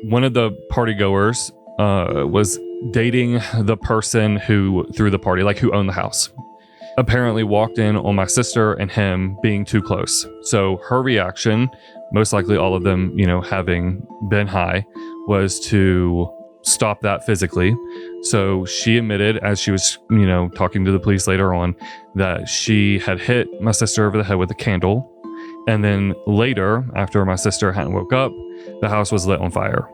one of the party goers was dating the person who threw the party, like who owned the house. Apparently walked in on my sister and him being too close. So her reaction, most likely all of them, having been high, was to stop that physically. So she admitted, as she was, talking to the police later on, that she had hit my sister over the head with a candle. And then later, after my sister hadn't woke up, the house was lit on fire.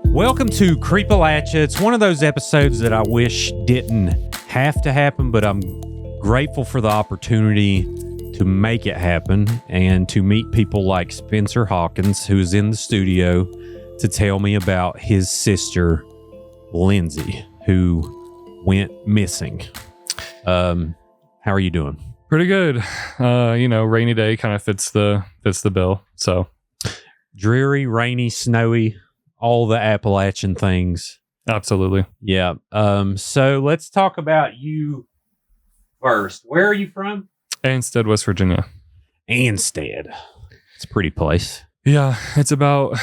Welcome to Creepalachia. It's one of those episodes that I wish didn't have to happen, but I'm grateful for the opportunity to make it happen and to meet people like Spencer Hawkins, who's in the studio to tell me about his sister, Lindsay, who went missing. How are you doing? Pretty good. Rainy day kind of fits the bill. So dreary, rainy, snowy, all the Appalachian things. Absolutely. Yeah. So let's talk about you first. Where are you from? Anstead, West Virginia. Anstead. It's a pretty place. Yeah, it's about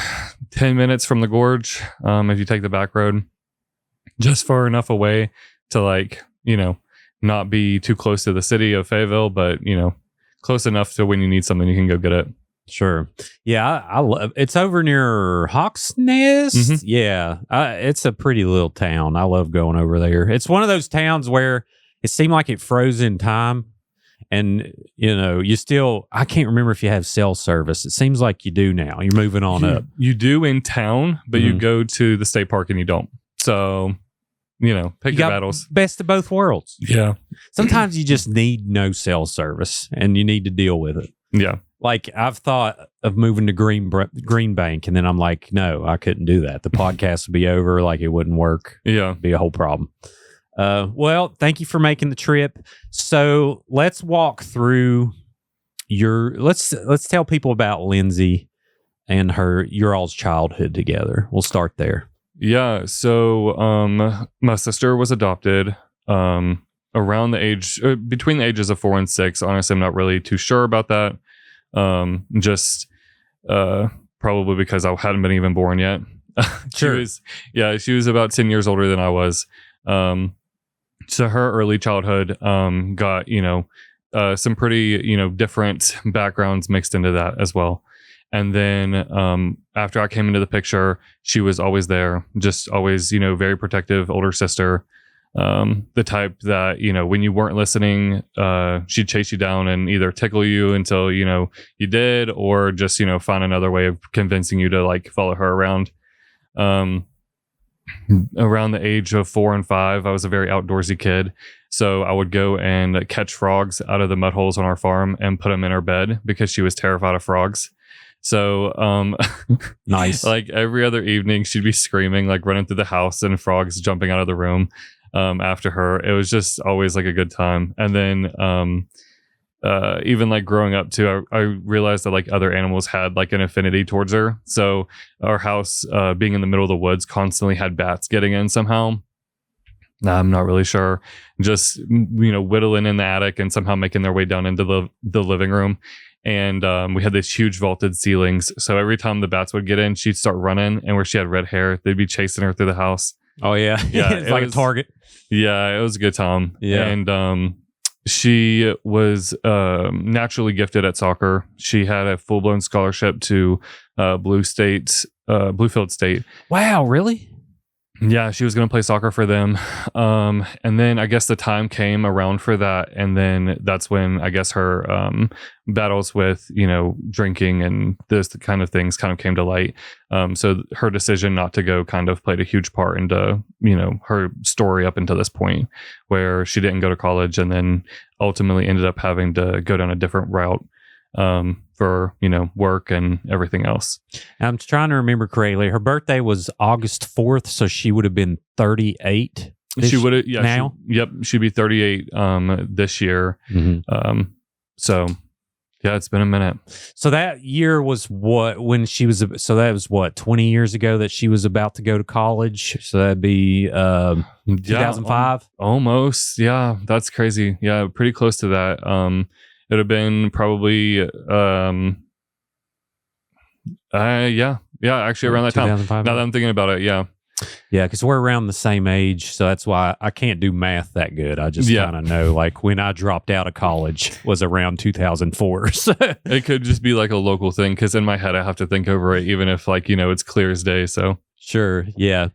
10 minutes from the gorge. If you take the back road, just far enough away to not be too close to the city of Fayetteville, but close enough to when you need something, you can go get it. Sure. Yeah, I love it's over near Hawk's Nest. Mm-hmm. Yeah, it's a pretty little town. I love going over there. It's one of those towns where it seemed like it froze in time. And, you still, I can't remember if you have cell service. It seems like you do now. You're moving on up. You do in town, but you go to the state park and you don't. So, pick your battles. Best of both worlds. Yeah. Sometimes you just need no cell service and you need to deal with it. Yeah. Like I've thought of moving to Green Bank, and then I'm like, no, I couldn't do that. The podcast would be over. Like it wouldn't work. Yeah. It'd be a whole problem. Well, thank you for making the trip. So let's walk through let's tell people about Lindsay and your all's childhood together. We'll start there. Yeah. So, my sister was adopted, around the age, between the ages of 4 and 6. Honestly, I'm not really too sure about that. Probably because I hadn't been even born yet. Sure. She was about 10 years older than I was. So her early childhood, got, some pretty, different backgrounds mixed into that as well. And then, after I came into the picture, she was always there, just always, very protective older sister. The type that, when you weren't listening, she'd chase you down and either tickle you until, you did, or just, find another way of convincing you to follow her around. Around the age of 4 and 5, I was a very outdoorsy kid. So I would go and catch frogs out of the mud holes on our farm and put them in her bed because she was terrified of frogs. So, nice. Every other evening she'd be screaming, running through the house and frogs jumping out of the room, after her. It was just always a good time. And then, even growing up too, I realized that other animals had an affinity towards her. So our house, being in the middle of the woods, constantly had bats getting in somehow. I'm not really sure. Just, whittling in the attic and somehow making their way down into the living room. And we had these huge vaulted ceilings. So every time the bats would get in, she'd start running. And where she had red hair, they'd be chasing her through the house. Oh, yeah. Yeah. It's a target. Yeah, it was a good time. Yeah. And she was naturally gifted at soccer. She had a full-blown scholarship to Bluefield State. Wow, really? Yeah, she was going to play soccer for them. And then I guess the time came around for that. And then that's when I guess her battles with, drinking and this kind of things kind of came to light. So her decision not to go kind of played a huge part into, her story up until this point where she didn't go to college and then ultimately ended up having to go down a different route for work and everything else. I'm trying to remember correctly. Her birthday was August 4th, so she would have been 38. She would have, yeah. Now, she'd be 38 this year. Mm-hmm. So yeah, it's been a minute. So that year was when she was. So that was 20 years ago that she was about to go to college. So that'd be 2005. Almost, yeah. That's crazy. Yeah, pretty close to that. It'd have been probably actually around that time. 2005. Now that I'm thinking about it, yeah. Yeah, because we're around the same age, so that's why I can't do math that good. I just kind of know, like, when I dropped out of college was around 2004. So. It could just be like a local thing, because in my head I have to think over it, even if, like, it's clear as day. So sure, yeah.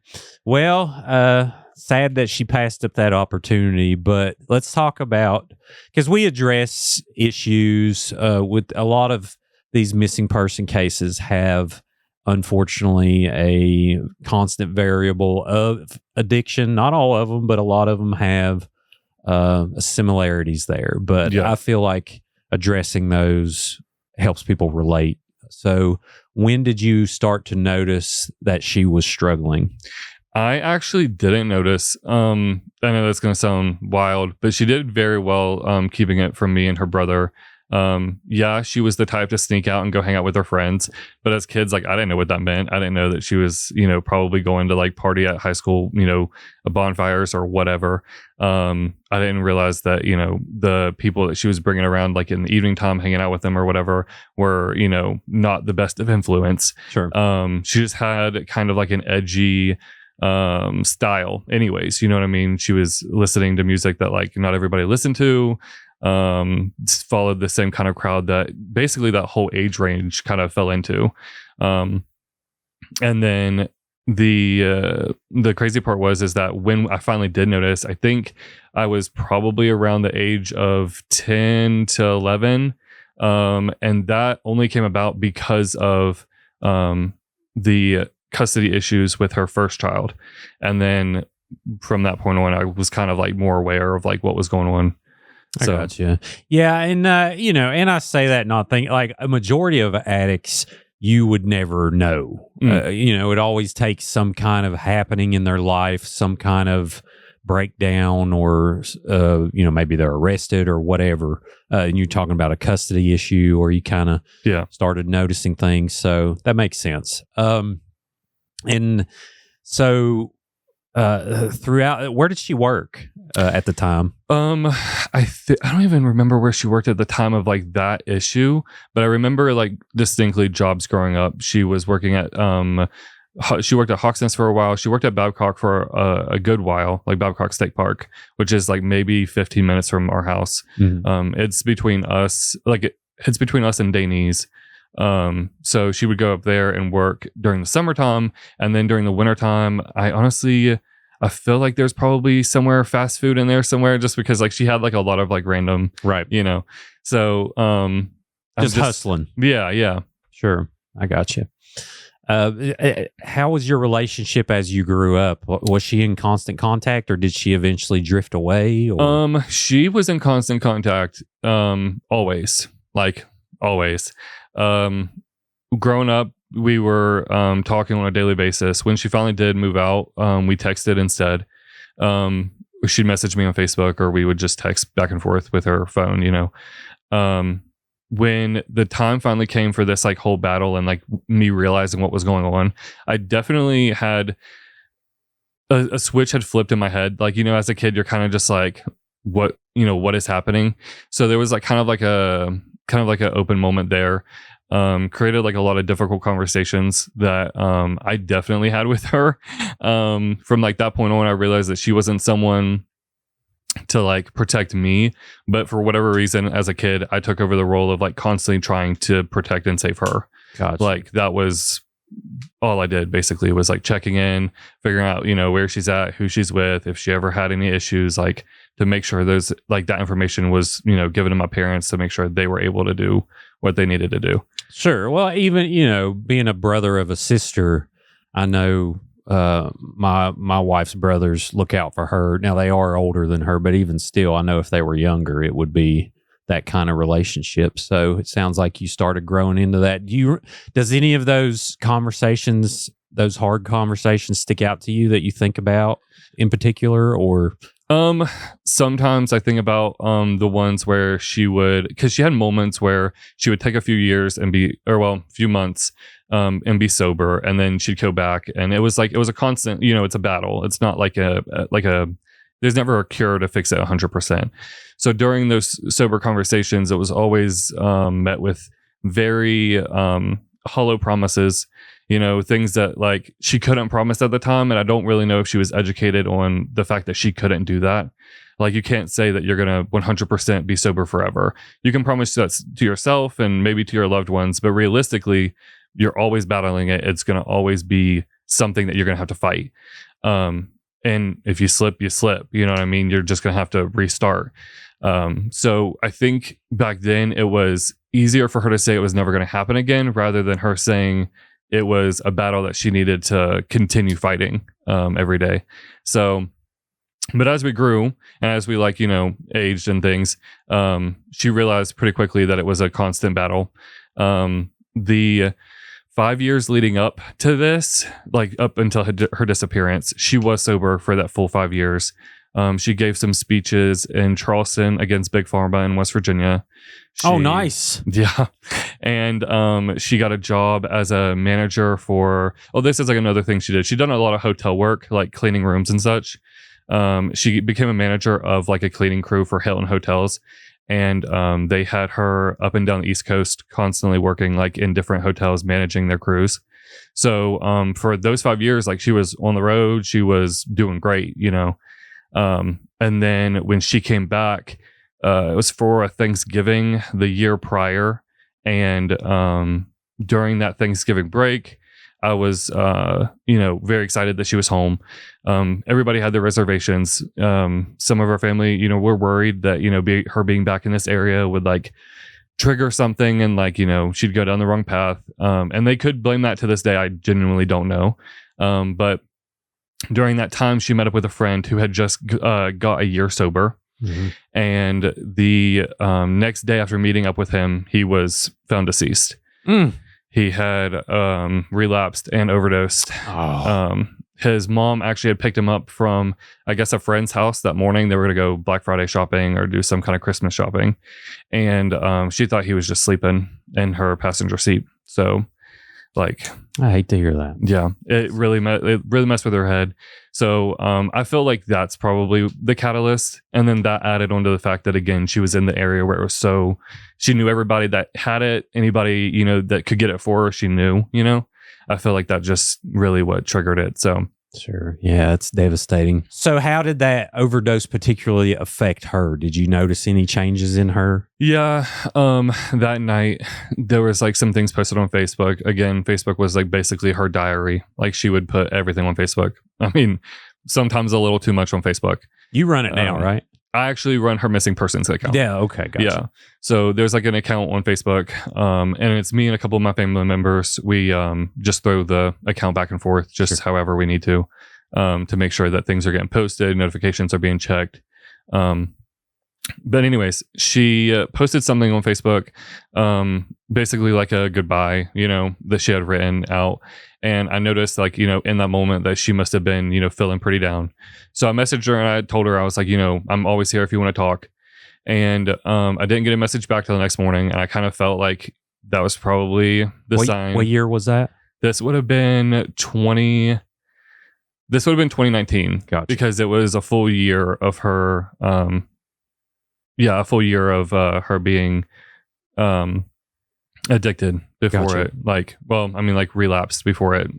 Well, sad that she passed up that opportunity, but let's talk about, because we address issues with a lot of these missing person cases have, unfortunately, a constant variable of addiction. Not all of them, but a lot of them have similarities there. But I feel like addressing those helps people relate. So when did you start to notice that she was struggling? I actually didn't notice. I know that's going to sound wild, but she did very well keeping it from me and her brother. She was the type to sneak out and go hang out with her friends, but as kids, like, I didn't know what that meant. I didn't know that she was, probably going to like party at high school, bonfires or whatever. I didn't realize that, the people that she was bringing around, like in the evening time, hanging out with them or whatever, were, not the best of influence. Sure. She just had kind of like an edgy style anyways, you know what I mean? She was listening to music that, like, not everybody listened to. Followed the same kind of crowd that basically that whole age range kind of fell into. And then the crazy part is that when I finally did notice, I think I was probably around the age of 10 to 11. And that only came about because of the custody issues with her first child. And then from that point on, I was kind of like more aware of like what was going on. So. I gotcha. Yeah, and and I say that not think like a majority of addicts you would never know. It always takes some kind of happening in their life, some kind of breakdown, or maybe they're arrested or whatever. And you're talking about a custody issue, or you kind of started noticing things. So that makes sense. And so. Throughout, where did she work at the time? I don't even remember where she worked at the time of like that issue, but I remember like distinctly jobs growing up. She was working at she worked at Hawkins for a while. She worked at Babcock for a good while, like Babcock State Park, which is like maybe 15 minutes from our house. Mm-hmm. It's between us, it's between us and Dainese. So she would go up there and work during the summertime, and then during the wintertime, I feel like there's probably somewhere fast food in there somewhere, just because like she had like a lot of like random, right. So, just hustling. Yeah. Sure. I got you. How was your relationship as you grew up? Was she in constant contact, or did she eventually drift away? Or? She was in constant contact, always. Growing up, we were talking on a daily basis. When she finally did move out, we texted instead. She'd message me on Facebook, or we would just text back and forth with her phone, when the time finally came for this like whole battle and like me realizing what was going on, I definitely had a switch had flipped in my head. Like, as a kid, you're kind of just like, what is happening? So there was like kind of like an open moment there. Created like a lot of difficult conversations that I definitely had with her. From like that point on, I realized that she wasn't someone to like protect me, but for whatever reason, as a kid, I took over the role of like constantly trying to protect and save her. Gotcha. Like that was all I did basically, was like checking in, figuring out, where she's at, who she's with, if she ever had any issues, like to make sure there's like that information was, given to my parents to make sure they were able to do what they needed to do. Sure. Well, even, being a brother of a sister, I know my wife's brothers look out for her. Now they are older than her, but even still, I know if they were younger, it would be that kind of relationship. So it sounds like you started growing into that. Does any of those conversations, those hard conversations, stick out to you that you think about in particular, or? Sometimes I think about the ones where she would, because she had moments where she would take a few years and few months and be sober, and then she'd go back, and it was a constant, it's a battle. It's not like a there's never a cure to fix it 100%. So during those sober conversations, it was always met with very hollow promises, things that like she couldn't promise at the time. And I don't really know if she was educated on the fact that she couldn't do that. Like, you can't say that you're going to 100% be sober forever. You can promise that to yourself and maybe to your loved ones, but realistically, you're always battling it. It's going to always be something that you're going to have to fight. And if you slip, you slip. You know what I mean? You're just going to have to restart. So I think back then it was easier for her to say it was never going to happen again, rather than her saying it was a battle that she needed to continue fighting every day. So, but as we grew and as we aged and things, she realized pretty quickly that it was a constant battle. The 5 years leading up to this, like up until her disappearance, she was sober for that full 5 years. She gave some speeches in Charleston against Big Pharma in West Virginia. Oh, nice. Yeah. And she got a job as a manager for, this is like another thing she did. She'd done a lot of hotel work, like cleaning rooms and such. She became a manager of like a cleaning crew for Hilton hotels. And they had her up and down the East Coast constantly working like in different hotels, managing their crews. So for those 5 years, like she was on the road, she was doing great, and then when she came back, it was for a Thanksgiving the year prior. And during that Thanksgiving break, I was, very excited that she was home. Everybody had their reservations. Some of our family, were worried that, her being back in this area would like trigger something and like, she'd go down the wrong path. And they could blame that to this day. I genuinely don't know. But during that time, she met up with a friend who had just got a year sober. Mm-hmm. And the next day after meeting up with him, he was found deceased. He had relapsed and overdosed. His mom actually had picked him up from, I guess, a friend's house that morning. They were going to go Black Friday shopping or do some kind of Christmas shopping. And she thought he was just sleeping in her passenger seat. So, like, I hate to hear that. Yeah, it really messed with her head. So I feel like that's probably the catalyst. And then that added onto the fact that, again, she was in the area where it was she knew everybody that had it, anybody, that could get it for her, she knew, I feel like that just really what triggered it. So sure. Yeah, it's devastating. So how did that overdose particularly affect her? Did you notice any changes in her? Yeah. That night there was like some things posted on Facebook. Again, Facebook was like basically her diary. Like she would put everything on Facebook. I mean, sometimes a little too much on Facebook. You run it now, right? I actually run her missing persons account. Yeah, okay, gotcha. Yeah. So there's like an account on Facebook, and it's me and a couple of my family members. We just throw the account back and forth just however we need to make sure that things are getting posted, notifications are being checked. But anyways, she posted something on Facebook, basically like a goodbye, that she had written out. And I noticed like, in that moment that she must have been, feeling pretty down. So I messaged her and I told her, I was like, I'm always here if you want to talk. And I didn't get a message back till the next morning. And I kind of felt like that was probably the sign. What year was that? This would have been 2019. Gotcha. Because it was a full year of her, a full year of her being addicted before it, relapsed before it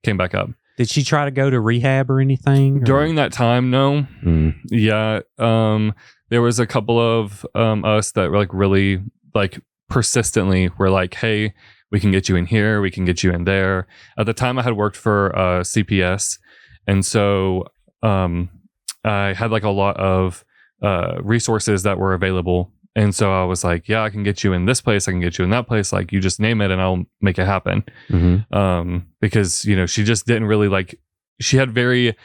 came back up. Did she try to go to rehab or anything? During that time, no. Yeah. There was a couple of us that were like really like persistently were like, hey, we can get you in here, we can get you in there. At the time I had worked for CPS, and so I had like a lot of resources that were available. And so I was like, yeah, I can get you in this place, I can get you in that place, like you just name it and I'll make it happen. Mm-hmm. Because she just didn't really like, she had very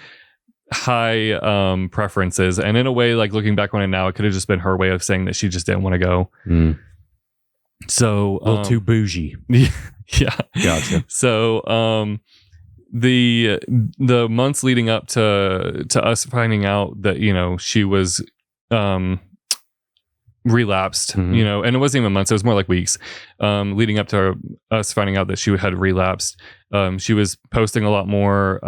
high preferences, and in a way, like looking back on it now, it could have just been her way of saying that she just didn't want to go. So a little too bougie. Yeah, gotcha. So the months leading up to us finding out that she was relapsed, and it wasn't even months, it was more like weeks, leading up to us finding out that she had relapsed. She was posting a lot more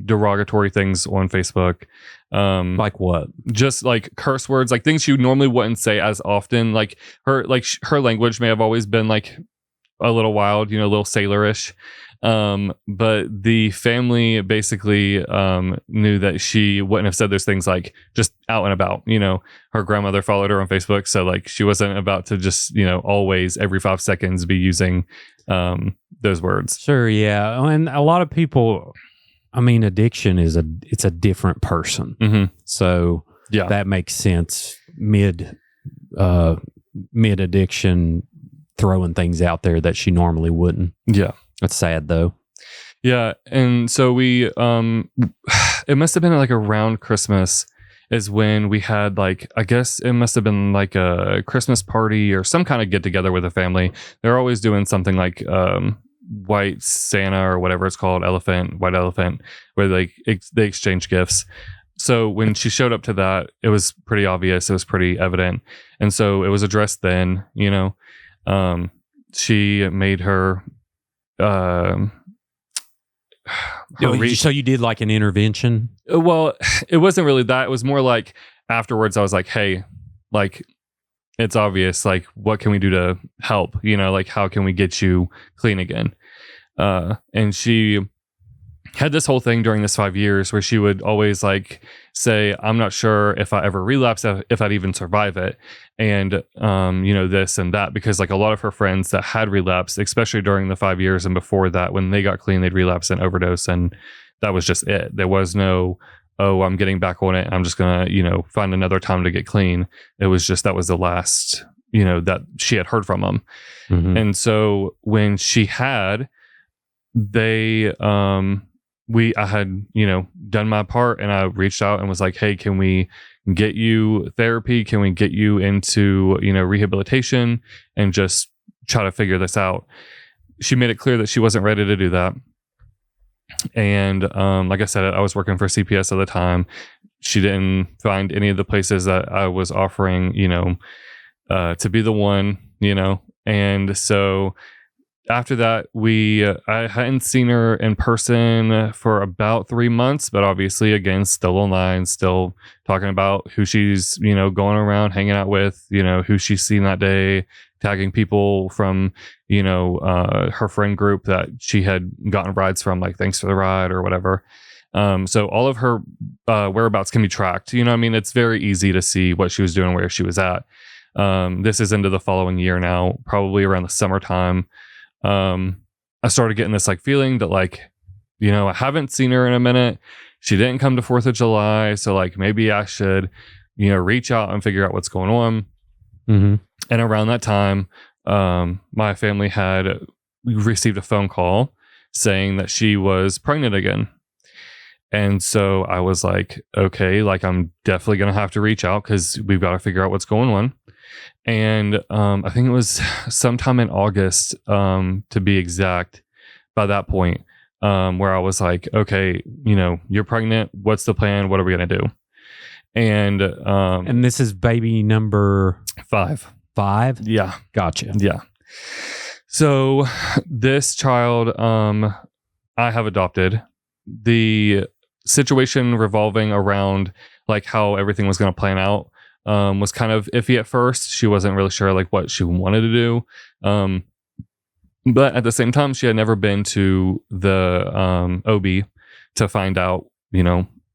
derogatory things on Facebook. Like what? Just like curse words, like things she normally wouldn't say as often. Like her language may have always been like a little wild, a little sailorish. But the family basically knew that she wouldn't have said those things like just out and about. Her grandmother followed her on Facebook, so like she wasn't about to just always every 5 seconds be using those words. Sure, yeah, and a lot of people. I mean, addiction it's a different person, so yeah, that makes sense. Mid addiction, throwing things out there that she normally wouldn't. Yeah. That's sad though. Yeah. And so we, it must have been like around Christmas is when we had like, I guess it must have been like a Christmas party or some kind of get together with the family. They're always doing something like, white Santa or whatever it's called, white elephant, where they exchange gifts. So when she showed up to that, it was pretty obvious. It was pretty evident. And so it was addressed then, she made her, so you did like an intervention? Well, it wasn't really that. It was more like afterwards I was like, hey, like it's obvious, like what can we do to help? Like how can we get you clean again? And she had this whole thing during this 5 years where she would always like say, I'm not sure if I ever relapse, if I'd even survive it. And, this and that, because like a lot of her friends that had relapsed, especially during the 5 years and before that, when they got clean, they'd relapse and overdose. And that was just it. There was no, oh, I'm getting back on it. I'm just going to, find another time to get clean. It was just, that was the last, that she had heard from them. And so when she had, I had, done my part, and I reached out and was like, hey, can we get you therapy? Can we get you into, rehabilitation and just try to figure this out? She made it clear that she wasn't ready to do that. And like I said, I was working for CPS at the time. She didn't find any of the places that I was offering, to be the one, and so after that, I hadn't seen her in person for about 3 months, but obviously, again, still online, still talking about who she's, going around hanging out with, who she's seen that day, tagging people from, her friend group that she had gotten rides from, like, thanks for the ride or whatever. So all of her whereabouts can be tracked. It's very easy to see what she was doing, where she was at. This is into the following year now, probably around the summertime. I started getting this like feeling that like, I haven't seen her in a minute. She didn't come to 4th of July. So like maybe I should, reach out and figure out what's going on. And around that time, my family had received a phone call saying that she was pregnant again. And so I was like, okay, like I'm definitely going to have to reach out because we've got to figure out what's going on. And I think it was sometime in August, to be exact, by that point, where I was like, okay, you're pregnant. What's the plan? What are we going to do? And this is baby number 5. 5? Yeah. Gotcha. Yeah. So this child, I have adopted. The situation revolving around like how everything was going to plan out was kind of iffy at first. She wasn't really sure like what she wanted to do. But at the same time, she had never been to the OB to find out,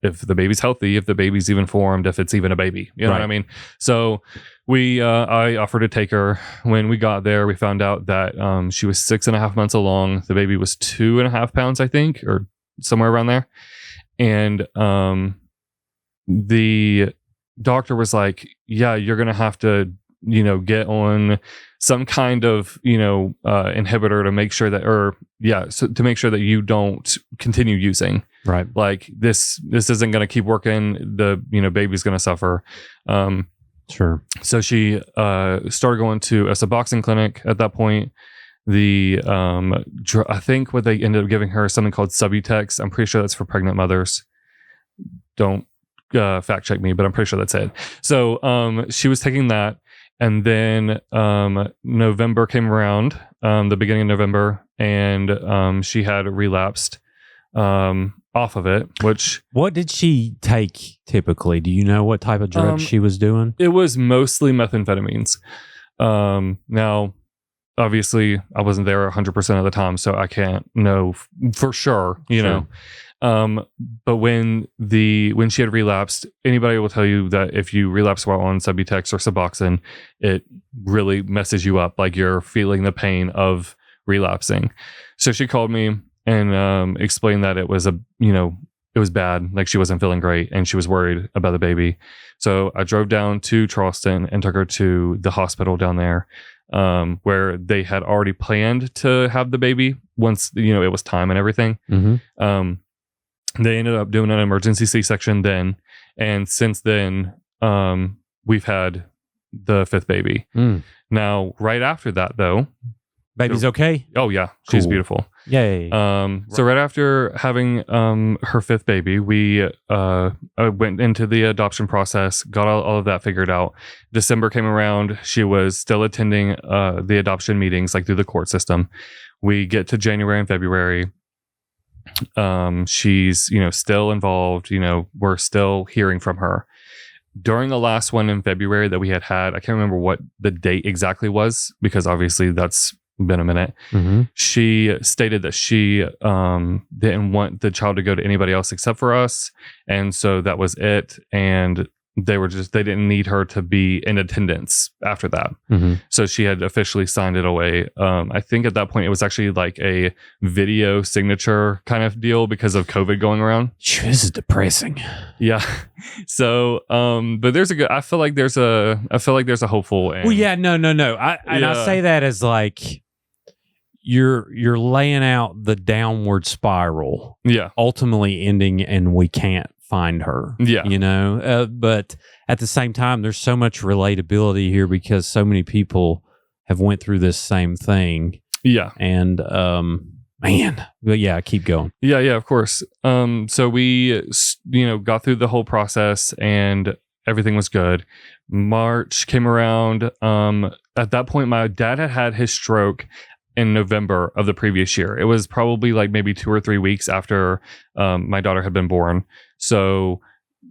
if the baby's healthy, if the baby's even formed, if it's even a baby. You know what I mean? So I offered to take her. When we got there, we found out that she was 6.5 months along. The baby was 2.5 pounds, I think, or somewhere around there. And the doctor was like, yeah, you're going to have to, get on some kind of, inhibitor to make sure that, so to make sure that you don't continue using. Right. Like this isn't going to keep working. The, baby's going to suffer. Sure. So she started going to a Suboxone clinic at that point. I think what they ended up giving her something called Subutex. I'm pretty sure that's for pregnant mothers. Don't fact check me, but I'm pretty sure that's it. So she was taking that, And then November came around, the beginning of November, and she had relapsed off of it, which... What did she take typically? Do you know what type of drugs she was doing? It was mostly methamphetamines. Now, obviously, I wasn't there 100% of the time, so I can't know for sure, you know. But when she had relapsed, anybody will tell you that if you relapse while on Subutex or Suboxone, it really messes you up. Like, you're feeling the pain of relapsing. So she called me and explained that it was it was bad. Like, she wasn't feeling great and she was worried about the baby. So I drove down to Charleston and took her to the hospital down there, where they had already planned to have the baby once, it was time and everything. They ended up doing an emergency C-section then. And since then, we've had the 5th baby. Now, right after that, though, baby's okay? Oh, yeah. She's Cool. beautiful. Yay. So right after having her 5th baby, we went into the adoption process, got all of that figured out. December came around. She was still attending the adoption meetings, like through the court system. We get to January and February. She's, still involved. We're still hearing from her. During the last one in February that we had, I can't remember what the date exactly was, because obviously that's been a minute. She stated that she didn't want the child to go to anybody else except for us, and so that was it. And they didn't need her to be in attendance after that. So she had officially signed it away. I think at that point it was actually like a video signature kind of deal because of COVID going around. This is depressing. Yeah. So, but I feel like there's a hopeful end. Well, yeah, no. I say that as like, you're laying out the downward spiral. Yeah. Ultimately ending and we can't find her. Yeah. But at the same time, there's so much relatability here because so many people have went through this same thing. Yeah. And but yeah, keep going. Yeah, of course. So we got through the whole process and everything was good. March came around. At that point, my dad had his stroke in November of the previous year. It was probably like maybe 2 or 3 weeks after my daughter had been born. So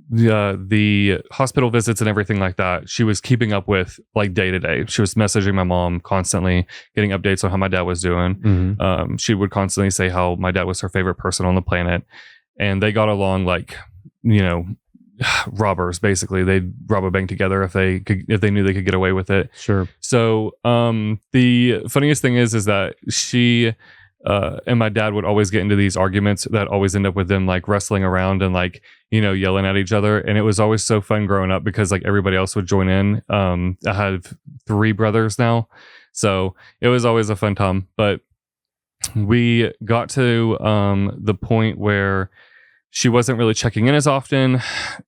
the hospital visits and everything like that, she was keeping up with like day to day. She was messaging my mom constantly, getting updates on how my dad was doing. She would constantly say how my dad was her favorite person on the planet. And they got along like, robbers. Basically, they'd rob a bank together if they knew they could get away with it. Sure. So the funniest thing is that she and my dad would always get into these arguments that always end up with them like wrestling around and like yelling at each other. And it was always so fun growing up because like everybody else would join in. I have 3 brothers now, so it was always a fun time. But we got to the point where she wasn't really checking in as often.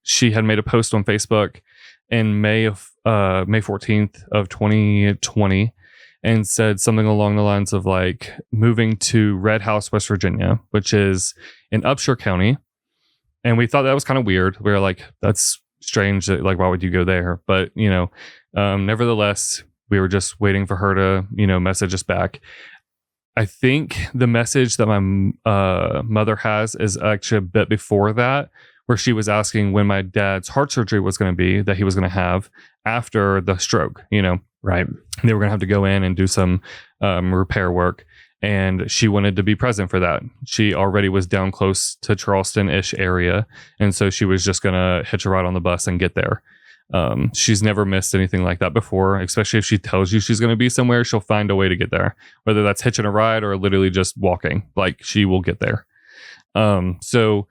She had made a post on Facebook in May 14th of 2020 and said something along the lines of like moving to Red House, West Virginia, which is in Upshur County. And we thought that was kind of weird. We were like, that's strange. Like, why would you go there? But, nevertheless, we were just waiting for her to, message us back. I think the message that my mother has is actually a bit before that, where she was asking when my dad's heart surgery was going to be, that he was going to have after the stroke, Right. They were going to have to go in and do some repair work. And she wanted to be present for that. She already was down close to Charleston-ish area. And so she was just going to hitch a ride on the bus and get there. She's never missed anything like that before, especially if she tells you she's going to be somewhere, she'll find a way to get there, whether that's hitching a ride or literally just walking. Like, she will get there. So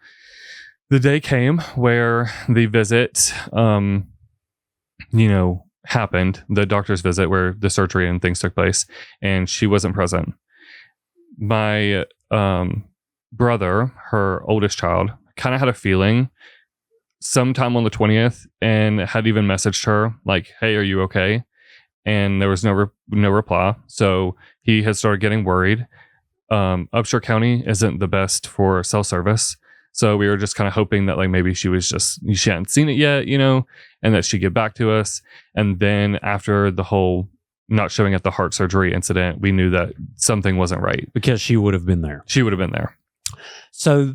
the day came where the visit, happened, the doctor's visit where the surgery and things took place, and she wasn't present. My brother, her oldest child, kind of had a feeling sometime on the 20th and had even messaged her like, hey, are you okay? And there was no reply. So he had started getting worried. Upshur County isn't the best for cell service. So we were just kind of hoping that like maybe she hadn't seen it yet, and that she'd get back to us. And then after the whole not showing at the heart surgery incident, we knew that something wasn't right. Because she would have been there. She would have been there. So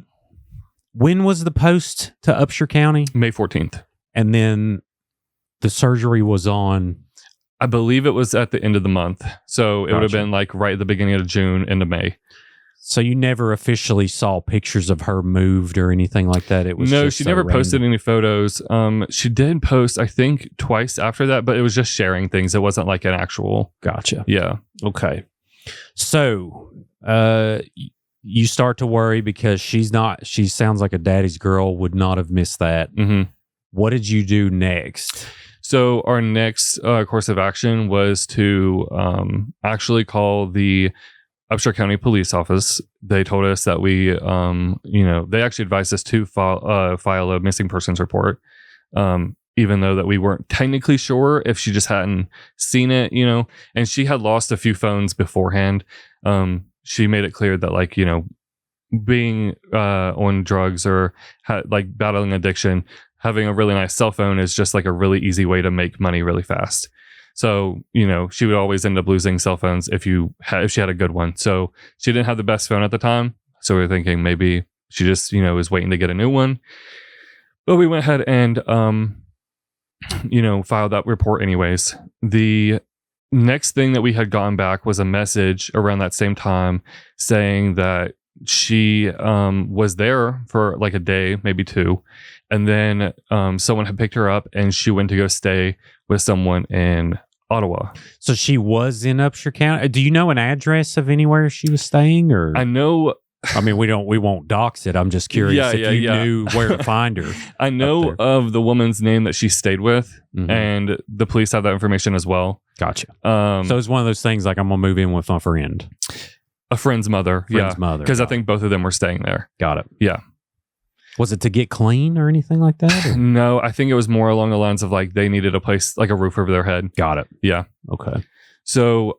when was the post to Upshur County? May 14th. And then the surgery was on... I believe it was at the end of the month. So it would have Gotcha. been like right at the beginning of June into May. So you never officially saw pictures of her moved or anything like that? It was No, just she so never random. posted any photos. She did post, I think, twice after that, but it was just sharing things. It wasn't like an actual. Gotcha. Yeah. Okay. So you start to worry because she sounds like a daddy's girl, would not have missed that. Mm-hmm. What did you do next? So our next course of action was to actually call the Upshur County Police Office. They told us that we, they actually advised us to file a missing persons report, even though that we weren't technically sure if she just hadn't seen it, and she had lost a few phones beforehand. She made it clear that like, being on drugs or like battling addiction, having a really nice cell phone is just like a really easy way to make money really fast. So, she would always end up losing cell phones if she had a good one. So she didn't have the best phone at the time. So we were thinking maybe she just, was waiting to get a new one. But we went ahead and, filed that report anyways. The next thing that we had gotten back was a message around that same time saying that she was there for like a day, maybe two. And then someone had picked her up and she went to go stay with someone in Ottawa. So she was in Upshur County. Do you know an address of anywhere she was staying? Or I know. I mean, we won't dox it. I'm just curious if you knew where to find her. I know of the woman's name that she stayed with, and the police have that information as well. Gotcha. So it's one of those things like I'm gonna move in with my friend. A friend's mother. Mother. Because I think both of them were staying there. Got it. Yeah. Was it to get clean or anything like that? Or? No, I think it was more along the lines of like they needed a place, like a roof over their head. Got it. Yeah. Okay. So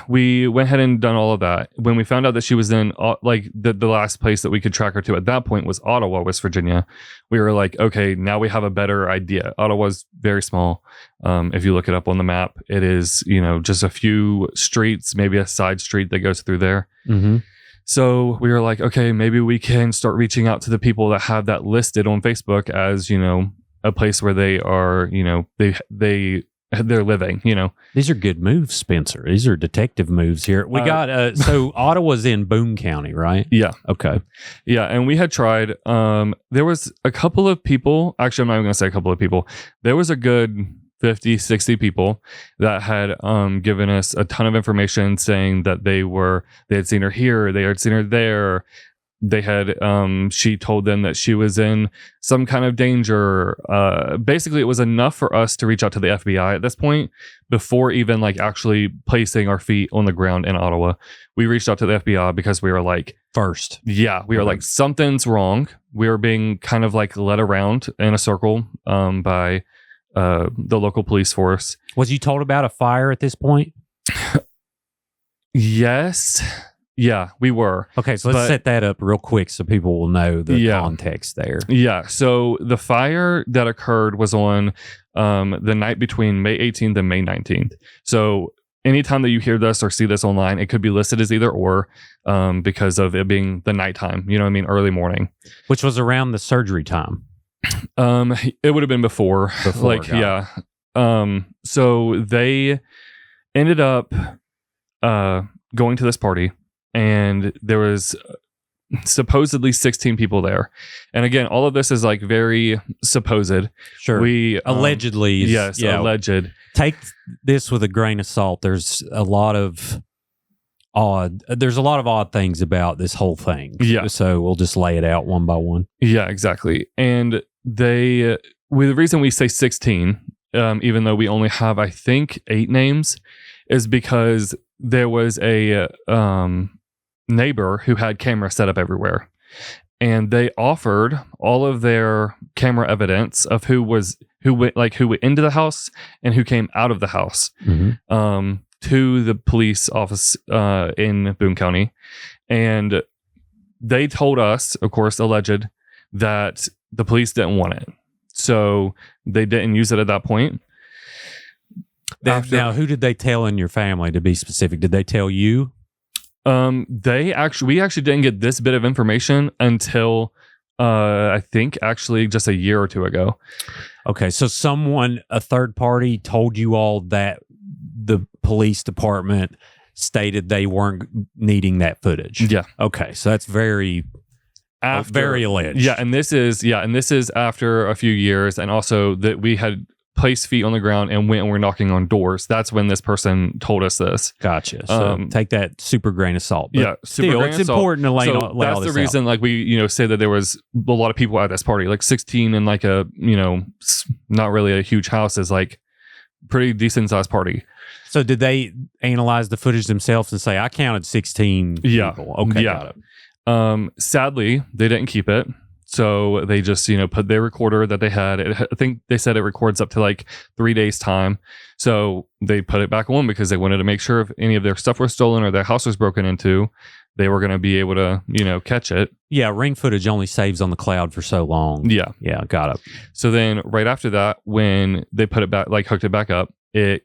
we went ahead and done all of that. When we found out that she was in like the last place that we could track her to at that point was Ottawa, West Virginia. We were like, okay, now we have a better idea. Ottawa's very small. If you look it up on the map, it is, just a few streets, maybe a side street that goes through there. Mm-hmm. So we were like, okay, maybe we can start reaching out to the people that have that listed on Facebook as, a place where they are, they're living, These are good moves, Spencer. These are detective moves here. We got, so Ottawa's in Boone County, right? Yeah. Okay. Yeah. And we had tried, there was a couple of people, actually, I'm not even going to say a couple of people. There was a good 50, 60 people that had given us a ton of information saying that they had seen her here, they had seen her there. They had, she told them that she was in some kind of danger. Basically, it was enough for us to reach out to the FBI at this point before even like actually placing our feet on the ground in Ottawa. We reached out to the FBI because we were like, first. Yeah, we were like, something's wrong. We were being kind of like led around in a circle by the local police force. Was you told about a fire at this point? Yes. Yeah, we were. Okay, so let's set that up real quick so people will know the context there. Yeah, so the fire that occurred was on the night between May 18th and May 19th. So anytime that you hear this or see this online, it could be listed as either or because of it being the nighttime, early morning. Which was around the surgery time. It would have been before like, yeah. So they ended up going to this party. And there was supposedly 16 people there. And again, all of this is like very supposed. Sure. We allegedly. Yes, alleged. Take this with a grain of salt. There's a lot of odd things about this whole thing. Yeah. So we'll just lay it out one by one. Yeah, exactly. And the reason we say 16, even though we only have, I think, 8 names, is because there was a neighbor who had cameras set up everywhere, and they offered all of their camera evidence of who went into the house and who came out of the house to the police office in Boone County. And they told us, of course, alleged, that the police didn't want it. So they didn't use it at that point. Now, who did they tell in your family, to be specific? Did they tell you? We actually didn't get this bit of information until I think actually just a year or two ago. Okay, so a third party told you all that the police department stated they weren't needing that footage. Yeah. Okay, so that's very alleged. Yeah, and this is after a few years, and also that we had placed feet on the ground and went and were knocking on doors. That's when this person told us this. Gotcha. So take that super grain of salt. But yeah, still, it's important to lay so all that's this the reason, out. like we say that there was a lot of people at this party, like 16 in like a not really a huge house, is like pretty decent sized party. So did they analyze the footage themselves and say, I counted 16 people? Okay, got it. Sadly, they didn't keep it. So they just, put their recorder that they had. I think they said it records up to like 3 days time. So they put it back on because they wanted to make sure if any of their stuff was stolen or their house was broken into, they were going to be able to, catch it. Yeah, ring footage only saves on the cloud for so long. Yeah. Yeah, got it. So then right after that, when they put it back, like hooked it back up, it,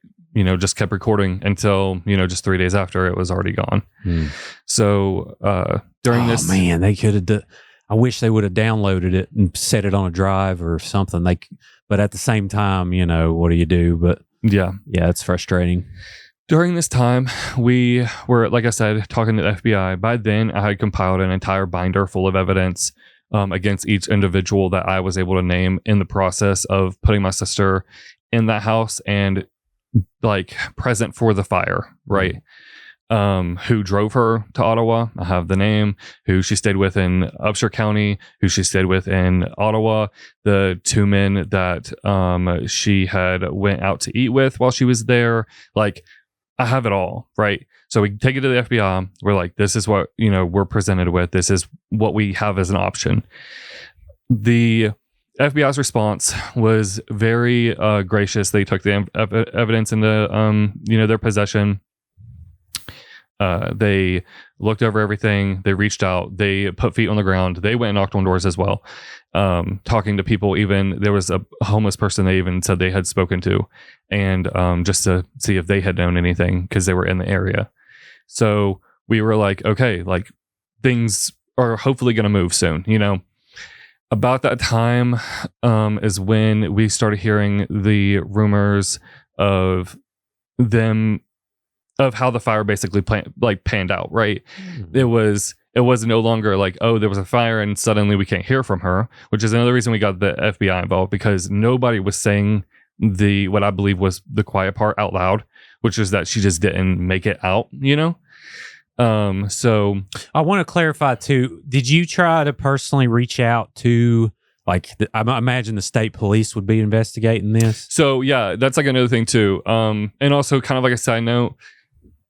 just kept recording until, just 3 days after it was already gone. So during this... Oh, man, they could have... I wish they would have downloaded it and set it on a drive or something. But at the same time, what do you do? But yeah, it's frustrating. During this time, we were, like I said, talking to the FBI. By then, I had compiled an entire binder full of evidence against each individual that I was able to name in the process of putting my sister in that house and like present for the fire, right? Who drove her to Ottawa. I have the name. Who she stayed with in Upshur County, who she stayed with in Ottawa, the two men that she had went out to eat with while she was there. Like, I have it all, right? So we take it to the FBI. We're like, this is what, we're presented with. This is what we have as an option. The FBI's response was very gracious. They took the evidence into, their possession. They looked over everything. They reached out. They put feet on the ground. They went and knocked on doors as well, talking to people. Even there was a homeless person they even said they had spoken to, and just to see if they had known anything because they were in the area. So we were like, okay, like things are hopefully going to move soon. About that time is when we started hearing the rumors of how the fire basically panned out, right? It was no longer like, oh, there was a fire and suddenly we can't hear from her, which is another reason we got the FBI involved, because nobody was saying what I believe was the quiet part out loud, which is that she just didn't make it out, So I want to clarify too. Did you try to personally reach out to, I imagine the state police would be investigating this? So yeah, that's like another thing too. And also kind of like a side note,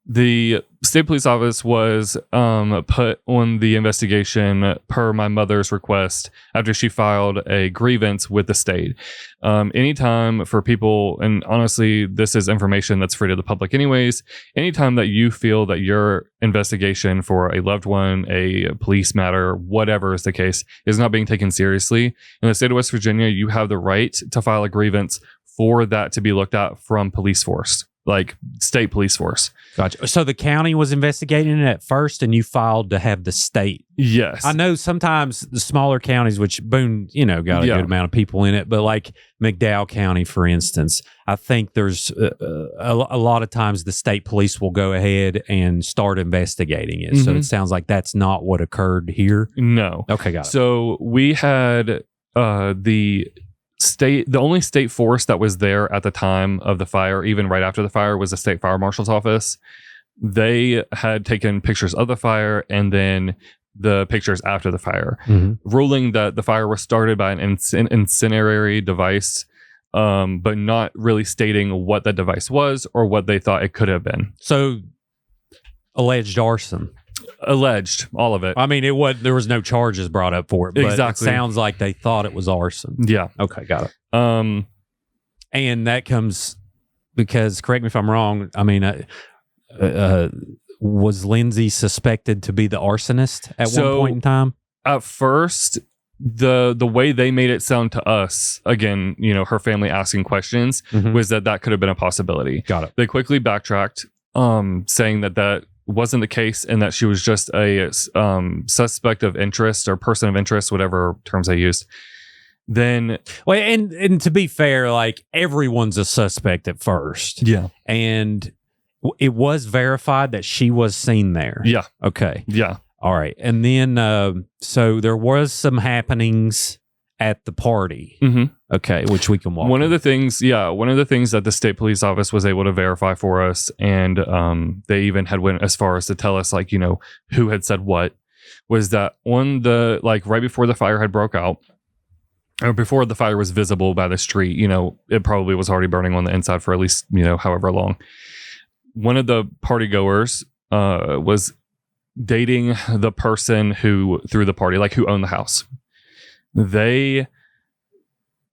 the state police office was put on the investigation per my mother's request after she filed a grievance with the state. Anytime for people, and honestly, this is information that's free to the public anyways, anytime that you feel that your investigation for a loved one, a police matter, whatever is the case, is not being taken seriously, in the state of West Virginia, you have the right to file a grievance for that to be looked at from police force. Like state police force. Gotcha. So the county was investigating it at first and you filed to have the state. Yes. I know sometimes the smaller counties, which Boone, got a good amount of people in it, but like McDowell County, for instance, I think there's a lot of times the state police will go ahead and start investigating it. So it sounds like that's not what occurred here. No. Okay, got it. So we had the only state force that was there at the time of the fire, even right after the fire, was the state fire marshal's office. They had taken pictures of the fire and then the pictures after the fire, ruling that the fire was started by an incendiary device, but not really stating what that device was or what they thought it could have been. So alleged arson. Alleged, all of it. I mean, there was no charges brought up for it, but exactly. It sounds like they thought it was arson. Yeah. Okay, got it. And that comes because, correct me if I'm wrong, I mean, was Lindsay suspected to be the arsonist at one point in time? At first, the way they made it sound to us, again, her family asking questions, was that could have been a possibility. Got it. They quickly backtracked, saying that wasn't the case and that she was just a suspect of interest or person of interest, whatever terms they used. Then, well, and to be fair, like everyone's a suspect at first. Yeah. And it was verified that she was seen there. Yeah. Okay. Yeah. All right. And then, so there was some happenings at the party. Okay. Which we can walk. One of the things that the state police office was able to verify for us, and they even had went as far as to tell us, like, who had said what, was that on the, like, right before the fire had broke out, or before the fire was visible by the street, it probably was already burning on the inside for at least, however long. One of the party goers was dating the person who threw the party, like who owned the house. They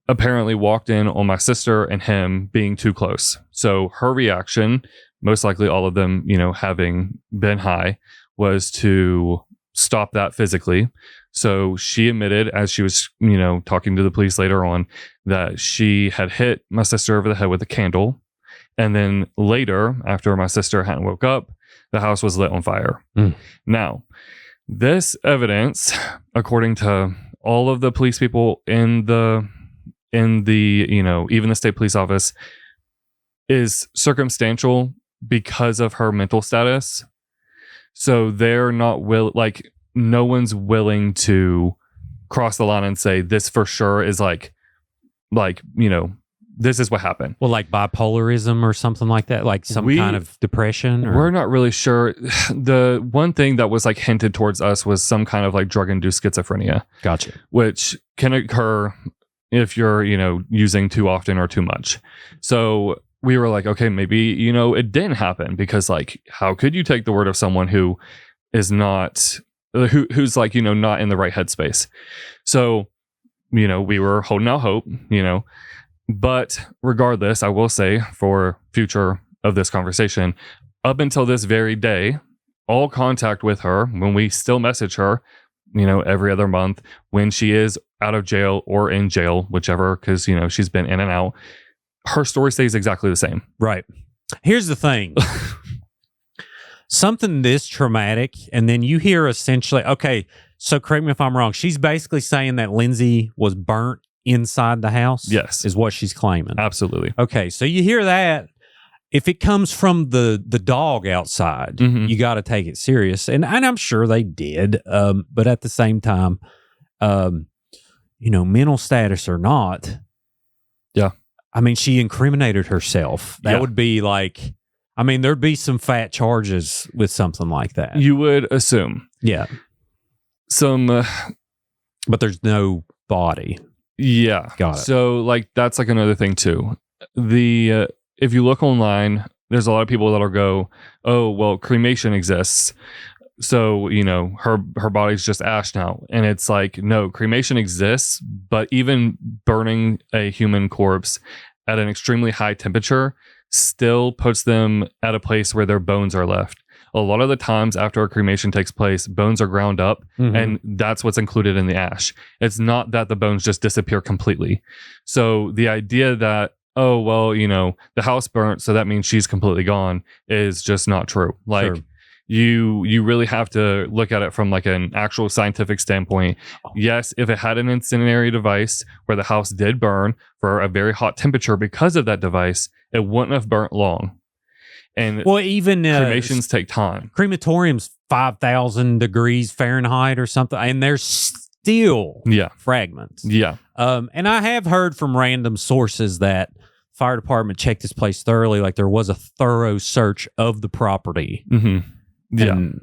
apparently walked in on my sister and him being too close. So her reaction, most likely all of them, having been high, was to stop that physically. So she admitted, as she was, talking to the police later on, that she had hit my sister over the head with a candle. And then later, after my sister hadn't woke up, the house was lit on fire. Now, this evidence, according to all of the police people in the even the state police office, is circumstantial because of her mental status. So they're not no one's willing to cross the line and say this for sure is like this is what happened. Well, like bipolarism or something like that, like some kind of depression. Or? We're not really sure. The one thing that was like hinted towards us was some kind of like drug-induced schizophrenia. Gotcha. Which can occur if you're, using too often or too much. So we were like, okay, maybe, it didn't happen, because like, how could you take the word of someone who is not, who's like, not in the right headspace? So, we were holding out hope, But regardless, I will say, for future of this conversation, up until this very day, all contact with her, when we still message her, every other month, when she is out of jail or in jail, whichever, because, she's been in and out, her story stays exactly the same. Right. Here's the thing. Something this traumatic, and then you hear essentially, okay, so correct me if I'm wrong, she's basically saying that Lindsay was burnt inside the house? Yes. Is what she's claiming. Absolutely. Okay, so you hear that. If it comes from the dog outside, you got to take it serious. And I'm sure they did. But at the same time, mental status or not. Yeah. I mean, she incriminated herself. That would be like, there'd be some fat charges with something like that. You would assume. Yeah. But there's no body. Yeah. Got it. So like, that's like another thing too. If you look online, there's a lot of people that'll go, oh, well, cremation exists. So, her body's just ash now. And it's like, no, cremation exists, but even burning a human corpse at an extremely high temperature still puts them at a place where their bones are left. A lot of the times after a cremation takes place, bones are ground up, and that's what's included in the ash. It's not that the bones just disappear completely. So the idea that, oh, well, the house burnt, so that means she's completely gone, is just not true. Like, Sure. You really have to look at it from like an actual scientific standpoint. Yes, if it had an incendiary device where the house did burn for a very hot temperature because of that device, it wouldn't have burnt long. And even cremations take time. Crematorium's 5,000 degrees Fahrenheit or something, and there's still fragments. Yeah. And I have heard from random sources that fire department checked this place thoroughly. Like there was a thorough search of the property. Yeah. And,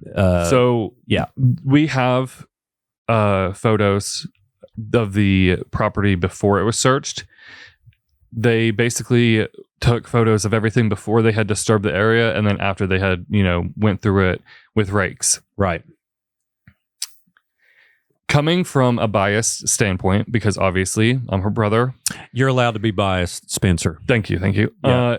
we have photos of the property before it was searched. They basically took photos of everything before they had disturbed the area, and then after they had, went through it with rakes. Right. Coming from a biased standpoint, because obviously I'm her brother. You're allowed to be biased, Spencer. Thank you. Yeah.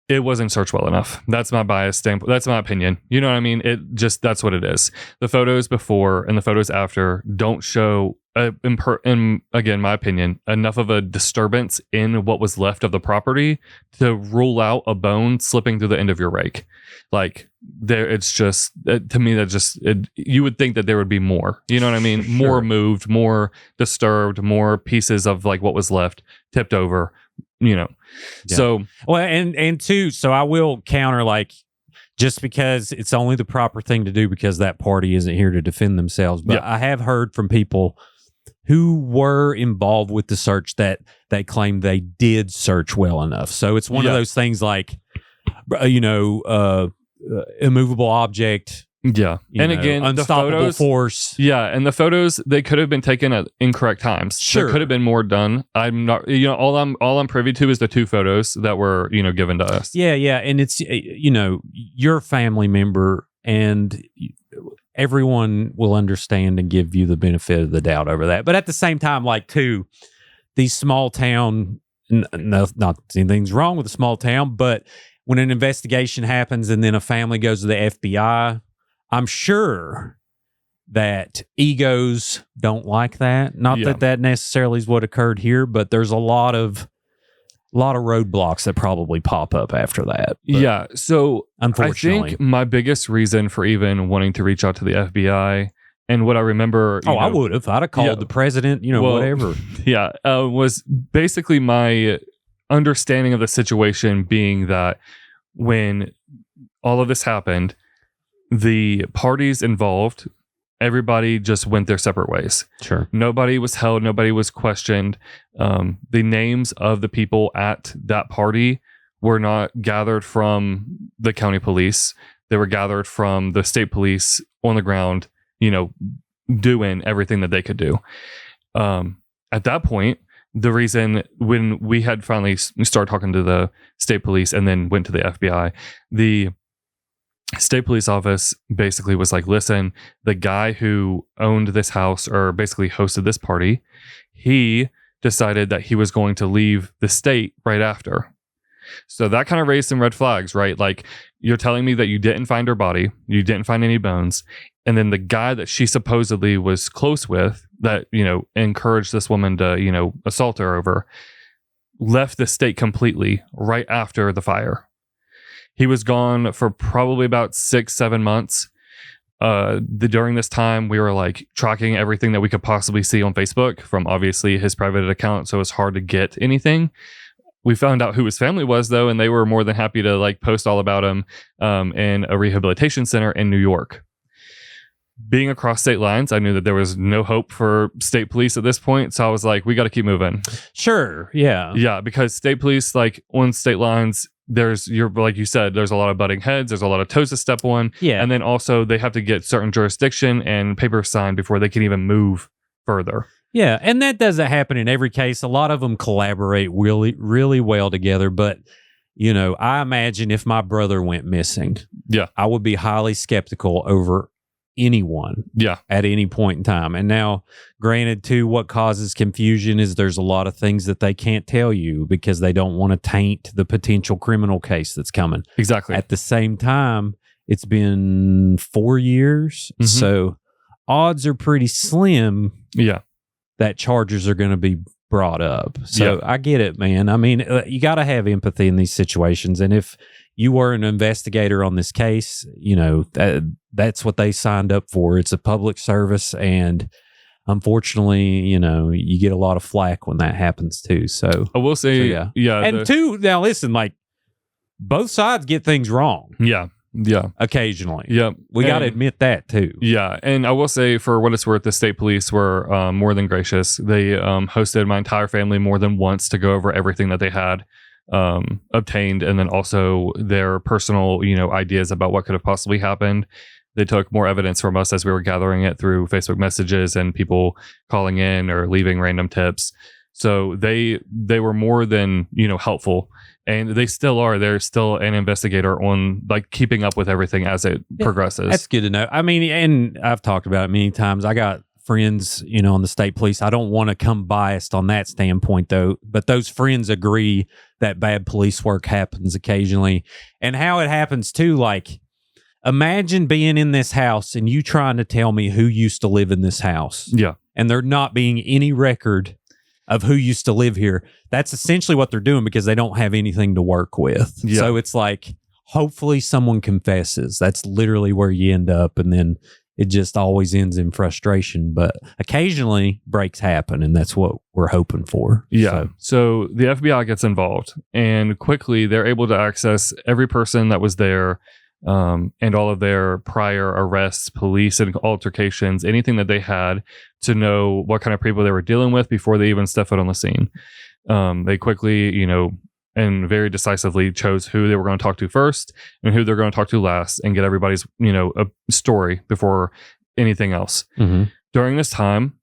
it wasn't searched well enough. That's my bias standpoint. That's my opinion. You know what I mean? That's what it is. The photos before and the photos after don't show, in again, my opinion, enough of a disturbance in what was left of the property to rule out a bone slipping through the end of your rake. Like there, it's just, to me, you would think that there would be more, you know what I mean? Sure. More moved, more disturbed, more pieces of like what was left tipped over, you know? Yeah. So, well, and two, so I will counter, like, just because it's only the proper thing to do because that party isn't here to defend themselves. But I have heard from people who were involved with the search that they claim they did search well enough. So it's one of those things like, immovable object. Yeah. And again, unstoppable the photos, force. Yeah. And the photos, they could have been taken at incorrect times. Sure. There could have been more done. I'm not, all I'm privy to is the 2 photos that were, given to us. Yeah. Yeah. And it's, your family member, and everyone will understand and give you the benefit of the doubt over that. But at the same time, like, too, these small town, not anything's wrong with a small town, but when an investigation happens and then a family goes to the FBI, I'm sure that egos don't like that. Not that necessarily is what occurred here, but there's a lot of roadblocks that probably pop up after that. But yeah. So unfortunately, I think my biggest reason for even wanting to reach out to the FBI, and what I remember, I would have. I'd have called the president, whatever. Yeah. Was basically my understanding of the situation being that when all of this happened, the parties involved, everybody just went their separate ways. Sure. Nobody was held. Nobody was questioned. The names of the people at that party were not gathered from the county police. They were gathered from the state police on the ground, doing everything that they could do. At that point, the reason when we had finally started talking to the state police and then went to the FBI, the state police office basically was like, listen, the guy who owned this house or basically hosted this party, he decided that he was going to leave the state right after. So that kind of raised some red flags, right? Like, you're telling me that you didn't find her body, you didn't find any bones, and then the guy that she supposedly was close with, that, encouraged this woman to, assault her over, left the state completely right after the fire. He was gone for probably about 6-7 months. During this time, we were like tracking everything that we could possibly see on Facebook from obviously his private account. So it's hard to get anything. We found out who his family was, though, and they were more than happy to like post all about him in a rehabilitation center in New York. Being across state lines, I knew that there was no hope for state police at this point. So I was like, we got to keep moving. Sure. Yeah. Yeah. Because state police, like on state lines, like you said, there's a lot of butting heads. There's a lot of toes to step on. Yeah. And then also they have to get certain jurisdiction and papers signed before they can even move further. Yeah. And that doesn't happen in every case. A lot of them collaborate really, really well together. But, I imagine if my brother went missing, I would be highly skeptical over anyone at any point in time. And now, granted, too, what causes confusion is there's a lot of things that they can't tell you because they don't want to taint the potential criminal case that's coming. Exactly. At the same time, it's been 4 years, so odds are pretty slim that charges are going to be brought up. So I get it, man. I mean, you got to have empathy in these situations. And if you were an investigator on this case, that's what they signed up for. It's a public service. And unfortunately, you get a lot of flack when that happens too. So I will say, And two, now listen, like, both sides get things wrong. Yeah. Occasionally. Yeah. We got to admit that too. Yeah. And I will say, for what it's worth, the state police were more than gracious. They hosted my entire family more than once to go over everything that they had obtained, and then also their personal, ideas about what could have possibly happened. They took more evidence from us as we were gathering it through Facebook messages and people calling in or leaving random tips. So they were more than, helpful. And they still are. They're still an investigator on like keeping up with everything as it progresses. That's good to know. I mean, and I've talked about it many times. I got friends, on the state police. I don't want to come biased on that standpoint, though. But those friends agree that bad police work happens occasionally. And how it happens, too, like, imagine being in this house and you trying to tell me who used to live in this house. Yeah. And there not being any record of who used to live here. That's essentially what they're doing because they don't have anything to work with. Yeah. So it's like, hopefully someone confesses. That's literally where you end up. And then it just always ends in frustration. But occasionally breaks happen, and that's what we're hoping for. Yeah. So the FBI gets involved, and quickly they're able to access every person that was there, and all of their prior arrests, police and altercations, anything that they had, to know what kind of people they were dealing with before they even stepped foot on the scene. They quickly, and very decisively chose who they were going to talk to first and who they're going to talk to last, and get everybody's, a story before anything else. Mm-hmm. During this time,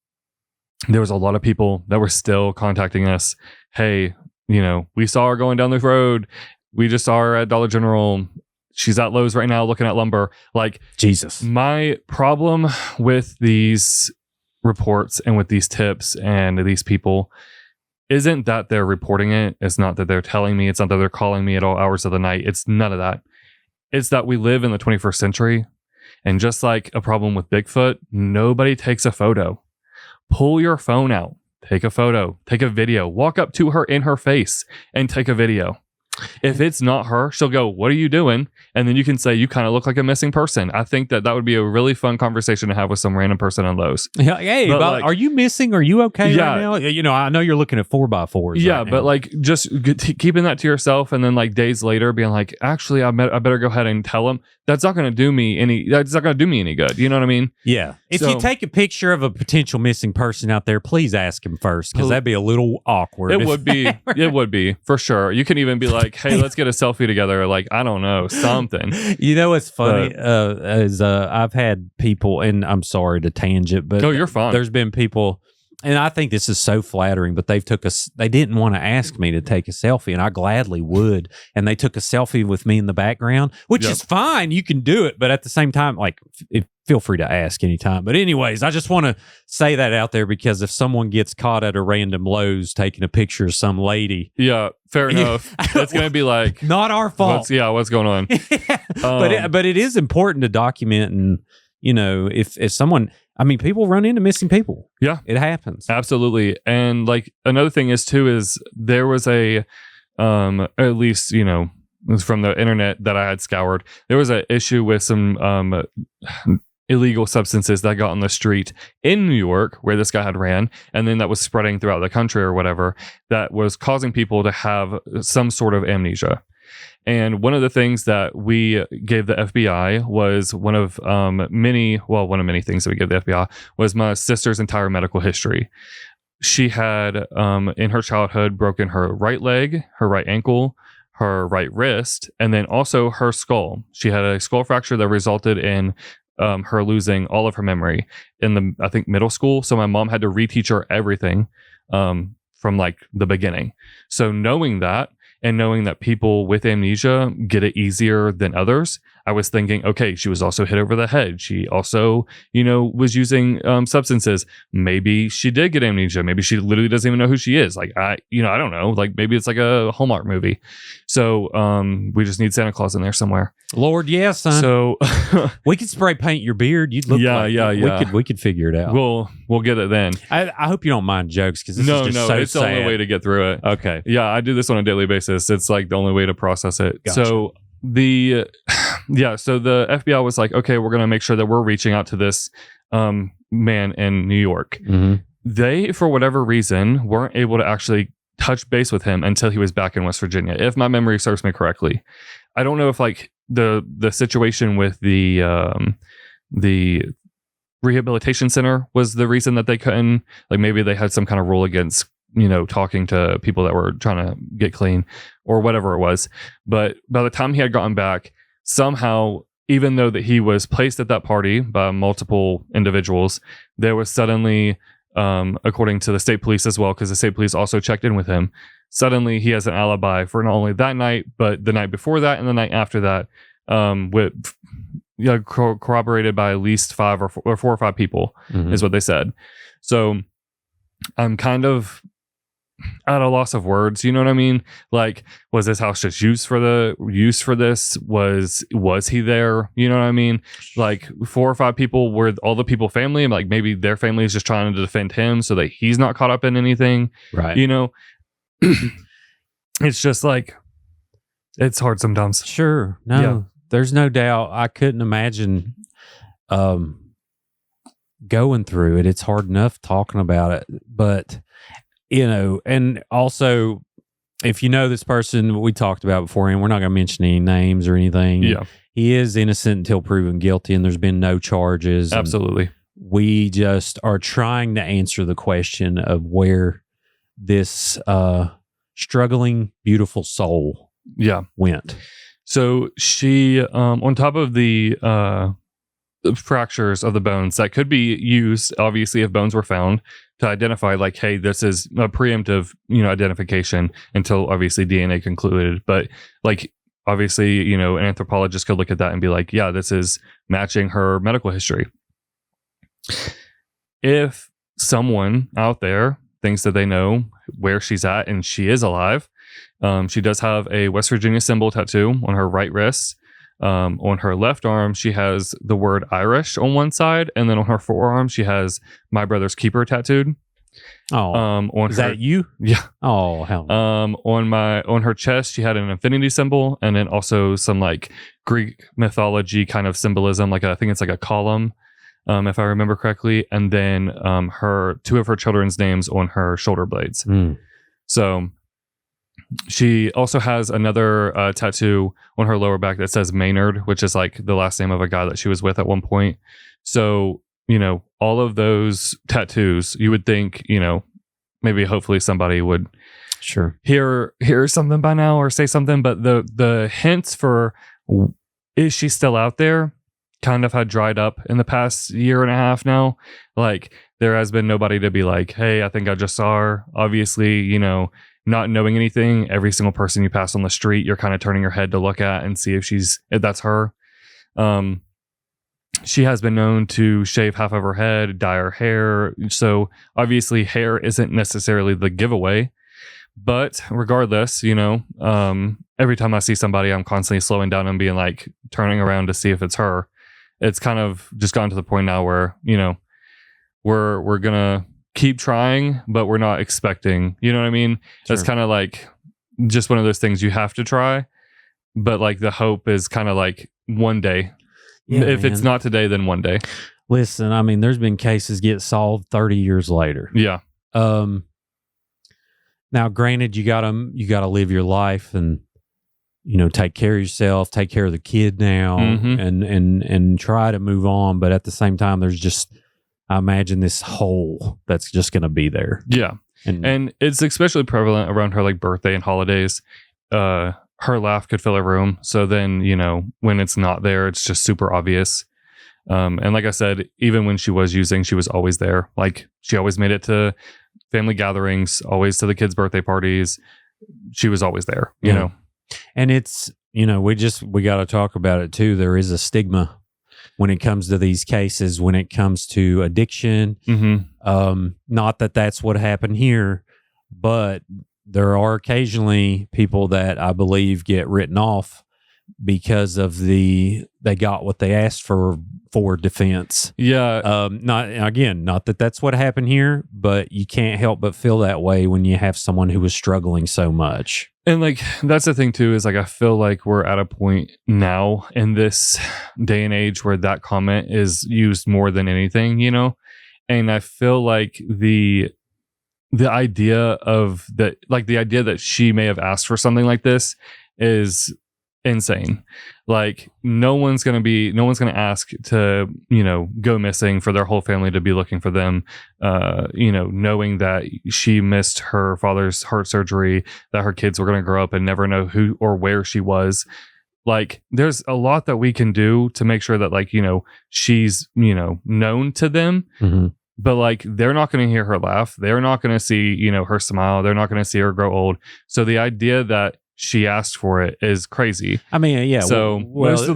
there was a lot of people that were still contacting us. Hey, we saw her going down this road. We just saw her at Dollar General. She's at Lowe's right now looking at lumber. Like, Jesus. My problem with these reports and with these tips and these people isn't that they're reporting it. It's not that they're telling me. It's not that they're calling me at all hours of the night. It's none of that. It's that we live in the 21st century. And just like a problem with Bigfoot, nobody takes a photo. Pull your phone out. Take a photo. Take a video. Walk up to her in her face and take a video. If it's not her, she'll go, "What are you doing?" And then you can say, "You kind of look like a missing person." I think that would be a really fun conversation to have with some random person on Lowe's. Yeah, hey, but are you missing? Are you okay right now? I know you're looking at 4x4s. Yeah, right now. but like just keeping that to yourself, and then like days later being like, "Actually, I better go ahead and tell them." That's not going to do me any. That's not going to do me any good. You know what I mean? Yeah. If you take a picture of a potential missing person out there, please ask him first, because that'd be a little awkward. It would be. It would be for sure. You can even be like, "Hey, let's get a selfie together." Like, I don't know, something. What's funny is I've had people, and I'm sorry to tangent, but you're fine. There's been people, and I think this is so flattering, but they didn't want to ask me to take a selfie, and I gladly would. And they took a selfie with me in the background, which is fine. You can do it. But at the same time, like, feel free to ask anytime. But anyways, I just want to say that out there, because if someone gets caught at a random Lowe's taking a picture of some lady. Yeah, fair enough. That's going to be like, not our fault. What's going on? But it is important to document. And, if someone... people run into missing people. Yeah. It happens. Absolutely. And like another thing is there was a, at least, from the internet that I had scoured, there was an issue with some illegal substances that got on the street in New York where this guy had ran, and then that was spreading throughout the country or whatever, that was causing people to have some sort of amnesia. And one of the things that we gave the FBI was one of many things that we gave the FBI was my sister's entire medical history. She had, in her childhood, broken her right leg, her right ankle, her right wrist, and then also her skull. She had a skull fracture that resulted in her losing all of her memory in I think middle school. So my mom had to reteach her everything from like the beginning. So knowing that, and knowing that people with amnesia get it easier than others, I was thinking, okay, she was also hit over the head. She also, was using substances. Maybe she did get amnesia. Maybe she literally doesn't even know who she is. Like, I don't know. Like, maybe it's like a Hallmark movie. So we just need Santa Claus in there somewhere. Lord, yes, son. So we could spray paint your beard. You'd look We could figure it out. We'll get it then. I hope you don't mind jokes, because this is just so it's sad. The only way to get through it. Okay. Yeah, I do this on a daily basis. It's like the only way to process it. Gotcha. So the FBI was like, okay, we're going to make sure that we're reaching out to this man in New York. Mm-hmm. They, for whatever reason, weren't able to actually touch base with him until he was back in West Virginia, if my memory serves me correctly. I don't know if like the situation with the rehabilitation center was the reason that they couldn't, like maybe they had some kind of rule against talking to people that were trying to get clean or whatever it was. But by the time he had gotten back, somehow, even though that he was placed at that party by multiple individuals, there was suddenly, according to the state police as well, because the state police also checked in with him, suddenly he has an alibi for not only that night, but the night before that and the night after that, with corroborated by at least 4 or 5 people, is what they said. So I'm kind of at a loss of words, you know what I mean? Like, was this house just used for this? Was he there? You know what I mean? Like 4 or 5 people were all the people family, and like maybe their family is just trying to defend him so that he's not caught up in anything. Right. You know? It's just like, it's hard sometimes. Sure. No, there's no doubt. I couldn't imagine going through it. It's hard enough talking about it, but and also, if you know this person we talked about before, and we're not going to mention any names or anything. Yeah. He is innocent until proven guilty, and there's been no charges. Absolutely. We just are trying to answer the question of where this struggling, beautiful soul went. So she, on top of the fractures of the bones that could be used, obviously, if bones were found, to identify like, hey, this is a preemptive, identification until obviously DNA concluded. But like, obviously, an anthropologist could look at that and be like, yeah, this is matching her medical history. If someone out there thinks that they know where she's at and she is alive, she does have a West Virginia symbol tattoo on her right wrist. On her left arm, she has the word Irish on one side, and then on her forearm, she has "My Brother's Keeper" tattooed. Oh, is that you? Yeah. Oh, hell. On her chest, she had an infinity symbol, and then also some like Greek mythology kind of symbolism, like I think it's like a column, if I remember correctly, and then her 2 of her children's names on her shoulder blades. So. She also has another tattoo on her lower back that says Maynard, which is like the last name of a guy that she was with at one point. So, all of those tattoos, you would think, maybe hopefully somebody would hear something by now or say something. But the hints for is she still out there kind of had dried up in the past year and a half now. Like there has been nobody to be like, hey, I think I just saw her. Obviously, not knowing anything, every single person you pass on the street, you're kind of turning your head to look at and see if that's her. She has been known to shave half of her head, dye her hair. So obviously hair isn't necessarily the giveaway, but regardless, every time I see somebody, I'm constantly slowing down and being like turning around to see if it's her. It's kind of just gotten to the point now where, we're going to keep trying, but we're not expecting, you know what I mean? Sure. It's kind of like just one of those things you have to try, but like the hope is kind of like one day. If it's not today, then one day. Listen, I mean, there's been cases get solved 30 years later. Yeah. Now, granted, you gotta live your life and take care of yourself, take care of the kid now, and try to move on. But at the same time, there's just, I imagine, this hole that's just going to be there. Yeah. And it's especially prevalent around her like birthday and holidays. Her laugh could fill a room. So then, when it's not there, it's just super obvious. And like I said, even when she was using, she was always there. Like she always made it to family gatherings, always to the kids' birthday parties. She was always there, you know. And it's, we got to talk about it too. There is a stigma when it comes to these cases, when it comes to addiction. Not that that's what happened here, but there are occasionally people that I believe get written off because of they got what they asked for defense. Yeah. Not that that's what happened here, but you can't help but feel that way when you have someone who was struggling so much. And like, that's the thing too, is like, I feel like we're at a point now in this day and age where that comment is used more than anything, and I feel like the idea of that, like the idea that she may have asked for something like this is insane. Like no one's going to ask to, go missing for their whole family to be looking for them, knowing that she missed her father's heart surgery, that her kids were going to grow up and never know who or where she was. Like there's a lot that we can do to make sure that like, she's, known to them. But like they're not going to hear her laugh. They're not going to see, her smile. They're not going to see her grow old. So the idea that she asked for it is crazy. I mean, yeah. So most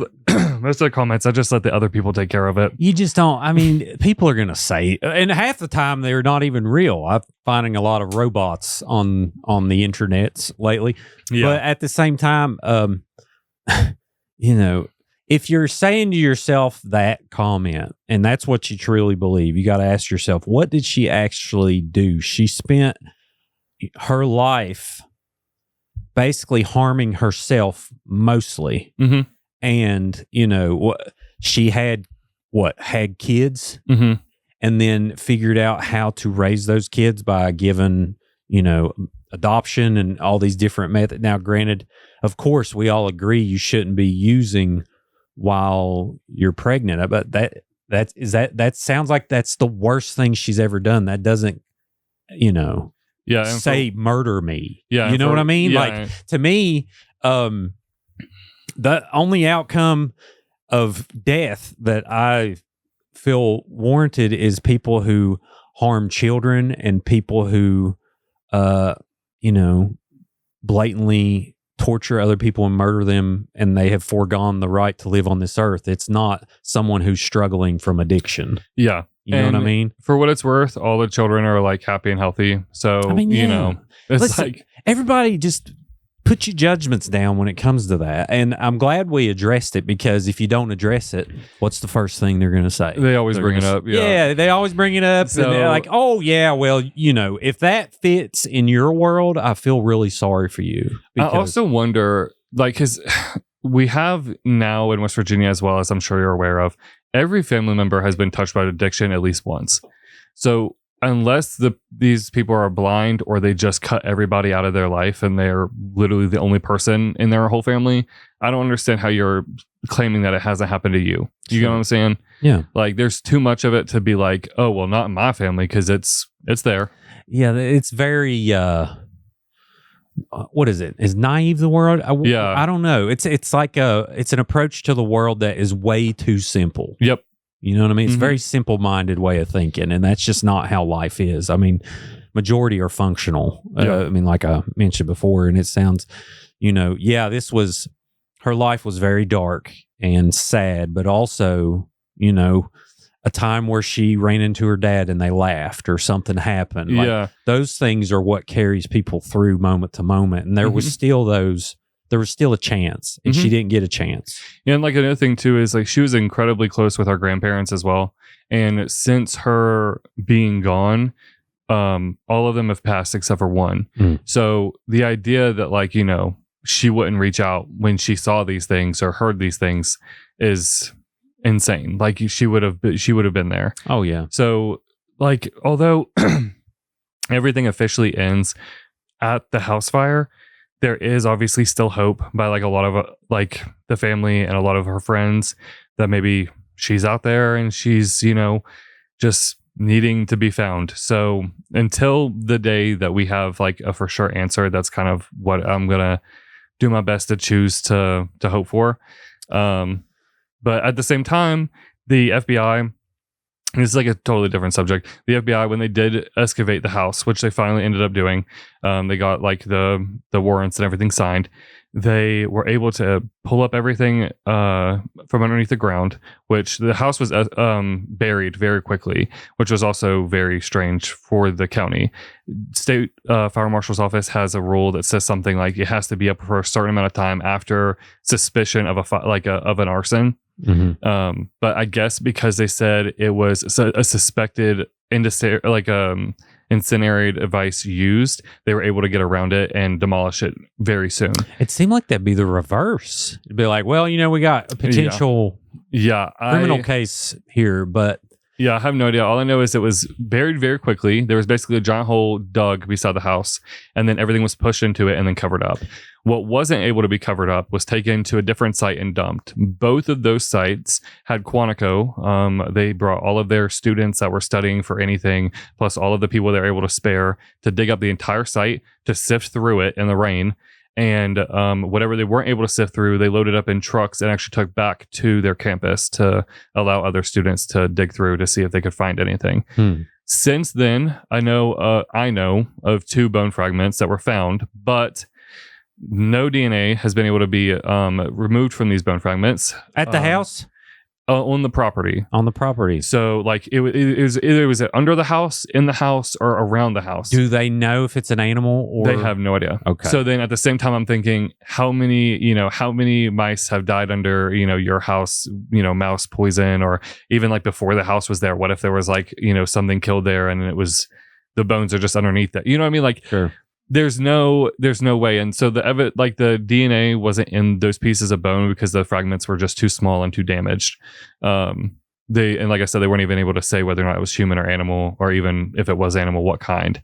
most of the comments, I just let the other people take care of it. You just don't. I mean, people are going to say, and half the time they're not even real. I'm finding a lot of robots on the internets lately. Yeah. But at the same time, you know, if you're saying to yourself that comment, and that's what you truly believe, you got to ask yourself, what did she actually do? She spent her life basically harming herself mostly. Mm-hmm. And, you know, she had kids, mm-hmm. and then figured out how to raise those kids by giving, you know, adoption and all these different methods. Now, granted, of course, we all agree you shouldn't be using while you're pregnant, but that sounds like that's the worst thing she's ever done. That doesn't, you know, say murder me. Yeah, you know what I mean? Yeah. Like, to me, the only outcome of death that I feel warranted is people who harm children and people who, you know, blatantly torture other people and murder them, and they have foregone the right to live on this earth. It's not someone who's struggling from addiction. Yeah. You know what I mean? For what it's worth, all the children are like happy and healthy. So, I mean, you know, it's Listen, like everybody just put your judgments down when it comes to that. And I'm glad we addressed it, because if you don't address it, what's the first thing they're going to say? they always bring it up. Yeah, they always bring it up. So, and they're like, oh, yeah, well, you know, if that fits in your world, I feel really sorry for you. I also wonder, like, because we have now in West Virginia, as well as I'm sure you're aware of, every family member has been touched by addiction at least once. So unless these people are blind, or they just cut everybody out of their life and they're literally the only person in their whole family, I don't understand how you're claiming that it hasn't happened to you. You know what I'm saying? Yeah. Like, there's too much of it to be like, oh, well, not in my family, because it's there. Yeah, it's very what is it? Is naive the word? I don't know. It's like it's an approach to the world that is way too simple. Yep. You know what I mean? It's a very simple-minded way of thinking, and that's just not how life is. I mean, majority are functional. I mean, like I mentioned before, and it sounds, you know, her life was very dark and sad, but also, you know, a time where she ran into her dad and they laughed, or something happened. Like, those things are what carries people through moment to moment, and there was still a chance, and she didn't get a chance. And like, another thing too is, like, she was incredibly close with our grandparents as well. And since her being gone, all of them have passed except for one. So the idea that, like, you know, she wouldn't reach out when she saw these things or heard these things is insane. Like, she would have been there. Oh yeah. So, like, although everything officially ends at the house fire, there is obviously still hope by, like, a lot of like the family and a lot of her friends that maybe she's out there and she's, you know, just needing to be found. So until the day that we have, like, a for sure answer, that's kind of what I'm gonna do my best to choose to hope for. But at the same time, the FBI, and this is like a totally different subject. The FBI, when they did excavate the house, which they finally ended up doing, they got, like, the warrants and everything signed. They were able to pull up everything from underneath the ground, which the house was buried very quickly, which was also very strange for the county. State Fire Marshal's office has a rule that says something like it has to be up for a certain amount of time after suspicion of of an arson. But I guess because they said it was a suspected incinerated device used, they were able to get around it and demolish it very soon. It seemed like that'd be the reverse. It'd be like, well, you know, we got a potential criminal case here, but yeah, I have no idea. All I know is it was buried very quickly. There was basically a giant hole dug beside the house, and then everything was pushed into it and then covered up. What wasn't able to be covered up was taken to a different site and dumped. Both of those sites had Quantico. They brought all of their students that were studying for anything, plus all of the people they were able to spare, to dig up the entire site, to sift through it in the rain. And whatever they weren't able to sift through, they loaded up in trucks and actually took back to their campus to allow other students to dig through to see if they could find anything. Since then, I know of 2 bone fragments that were found, but no DNA has been able to be removed from these bone fragments At the house? on the property. On the property. So like it was either was it under the house, in the house, or around the house. Do they know if it's an animal or They have no idea. Okay. So then at the same time, I'm thinking how many mice have died under, your house, mouse poison, or even like before the house was there. What if there was like, something killed there and it was the bones are just underneath that? You know what I mean? Like Sure. there's no way. And so the DNA wasn't in those pieces of bone because the fragments were just too small and too damaged. And like I said, they weren't even able to say whether or not it was human or animal, or even if it was animal, what kind.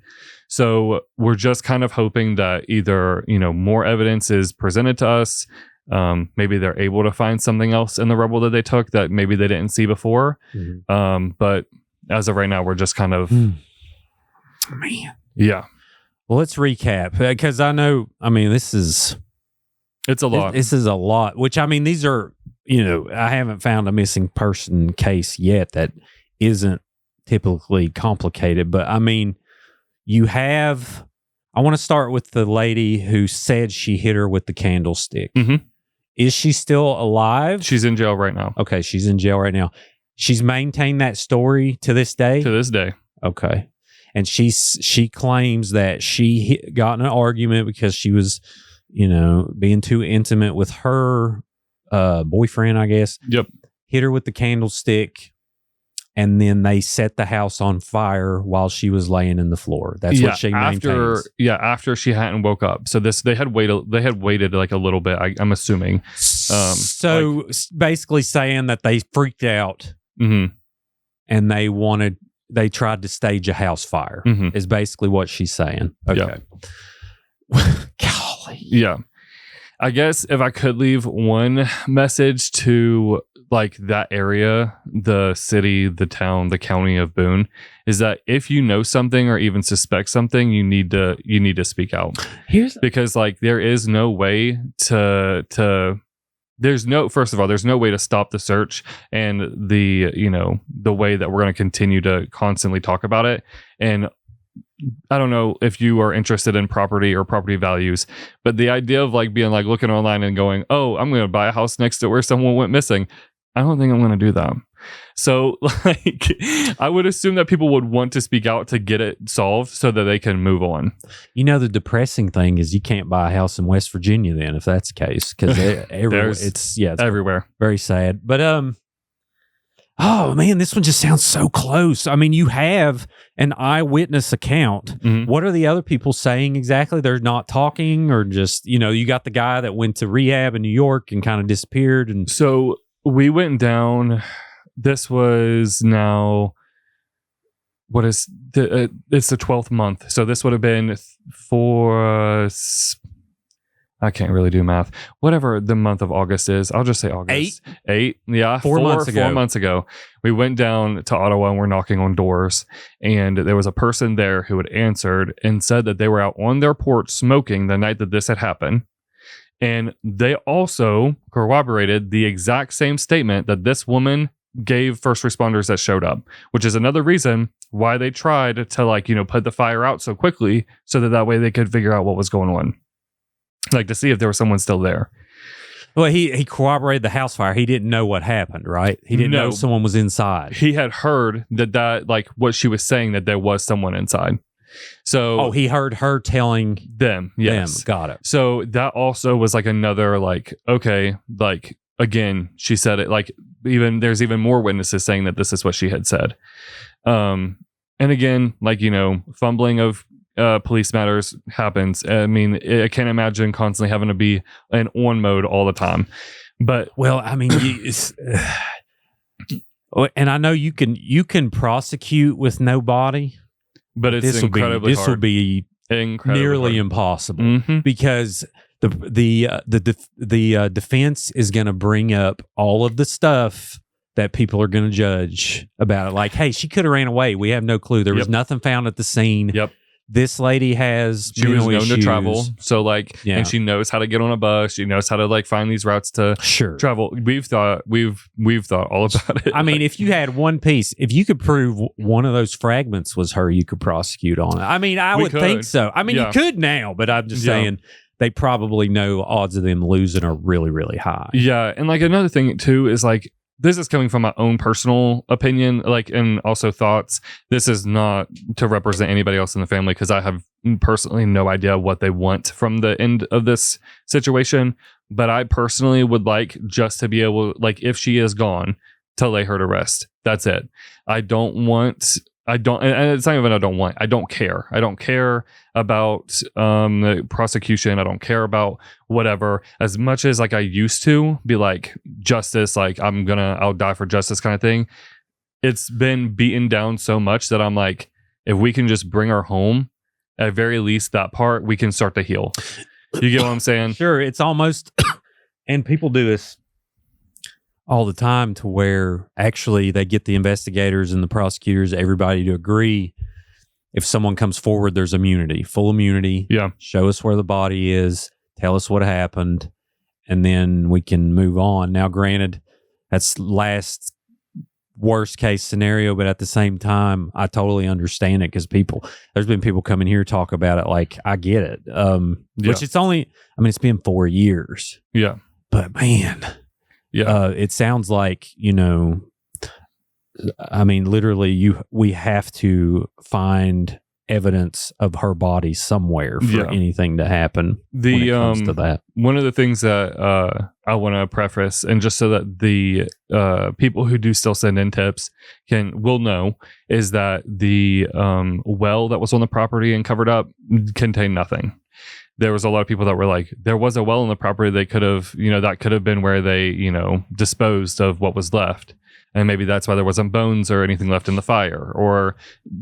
So we're just kind of hoping that either, more evidence is presented to us. Maybe they're able to find something else in the rubble that they took that maybe they didn't see before. Mm-hmm. But as of right now, we're just kind of, man. Yeah. Well, let's recap, because It's a lot. This is a lot, which these are, I haven't found a missing person case yet that isn't typically complicated. But I want to start with the lady who said she hit her with the candlestick. Mm-hmm. Is she still alive? She's in jail right now. Okay, she's in jail right now. She's maintained that story to this day? To this day. Okay. And she claims that she got in an argument because she was, being too intimate with her boyfriend, I guess. Yep. Hit her with the candlestick, and then they set the house on fire while she was laying in the floor. That's what she maintains. After she hadn't woke up. So they had waited like a little bit, I'm assuming. Basically saying that they freaked out, mm-hmm. and they tried to stage a house fire, mm-hmm. is basically what she's saying. Okay. Golly. Yeah. I guess if I could leave one message to like that area, the city, the town, the county of Boone, is that if you know something or even suspect something, you need to speak out. Because like there is no way there's no way to stop the search and the way that we're going to continue to constantly talk about it. And I don't know if you are interested in property or property values, but the idea of like being like looking online and going, oh, I'm going to buy a house next to where someone went missing, I don't think I'm going to do that. So like I would assume that people would want to speak out to get it solved so that they can move on. The depressing thing is you can't buy a house in West Virginia then, if that's the case, because it's everywhere. Very sad. But oh man, this one just sounds so close. You have an eyewitness account. Mm-hmm. What are the other people saying exactly? They're not talking, or just you got the guy that went to rehab in New York and kind of disappeared. And so we went down. This was now, it's the 12th month. So this would have been I can't really do math. Whatever the month of August is, I'll just say August. 8? Yeah. 4 months ago. 4 months ago. We went down to Ottawa and we're knocking on doors. And there was a person there who had answered and said that they were out on their porch smoking the night that this had happened. And they also corroborated the exact same statement that this woman gave first responders that showed up, which is another reason why they tried to put the fire out so quickly, so that way they could figure out what was going on, like to see if there was someone still there. Well, he corroborated the house fire. He didn't know what happened, right? He didn't know someone was inside. He had heard that like what she was saying, that there was someone inside. So he heard her telling them. Yes. Them. Got it. So that also was like another like, okay, like again, she said it, like there's even more witnesses saying that this is what she had said. And again, like, fumbling of police matters happens. I mean, I can't imagine constantly having to be in on mode all the time. But and I know you can prosecute with no body, but it's incredibly hard. This will be incredibly nearly hard. impossible, mm-hmm. because the defense is going to bring up all of the stuff that people are going to judge about it. Like, hey, she could have ran away. We have no clue. There was nothing found at the scene. Yep. This lady has she was known to travel, so and she knows how to get on a bus. She knows how to find these routes to travel. We've thought all about it. I mean, if you had one piece, if you could prove one of those fragments was her, you could prosecute on it. I mean, I would think so. I mean, you could now, but I'm just saying, they probably know odds of them losing are really, really high. Yeah. And like another thing too is like, this is coming from my own personal opinion, like, and also thoughts. This is not to represent anybody else in the family, because I have personally no idea what they want from the end of this situation. But I personally would like just to be able, like, if she is gone, to lay her to rest. That's it. I don't it's not even I don't care. I don't care about the prosecution. I don't care about whatever, as much as like I used to be like, justice, like I'll die for justice kind of thing. It's been beaten down so much that I'm like, if we can just bring her home, at very least that part, we can start to heal. You get what I'm saying? Sure. It's almost, and people do this all the time, to where actually they get the investigators and the prosecutors, everybody to agree. If someone comes forward, there's immunity, full immunity. Yeah. Show us where the body is, tell us what happened, and then we can move on. Now, granted, that's last worst case scenario, but at the same time, I totally understand it, because there's been people coming here talk about it. Like, I get it. Which it's been 4 years. Yeah. But man, yeah, it sounds like, literally we have to find evidence of her body somewhere for anything to happen when it comes to that. One of the things that I want to preface, and just so that the people who do still send in tips will know, is that the well that was on the property and covered up contained nothing. There was a lot of people that were like, there was a well in the property. They could have, that could have been where they, disposed of what was left. And maybe that's why there wasn't bones or anything left in the fire, or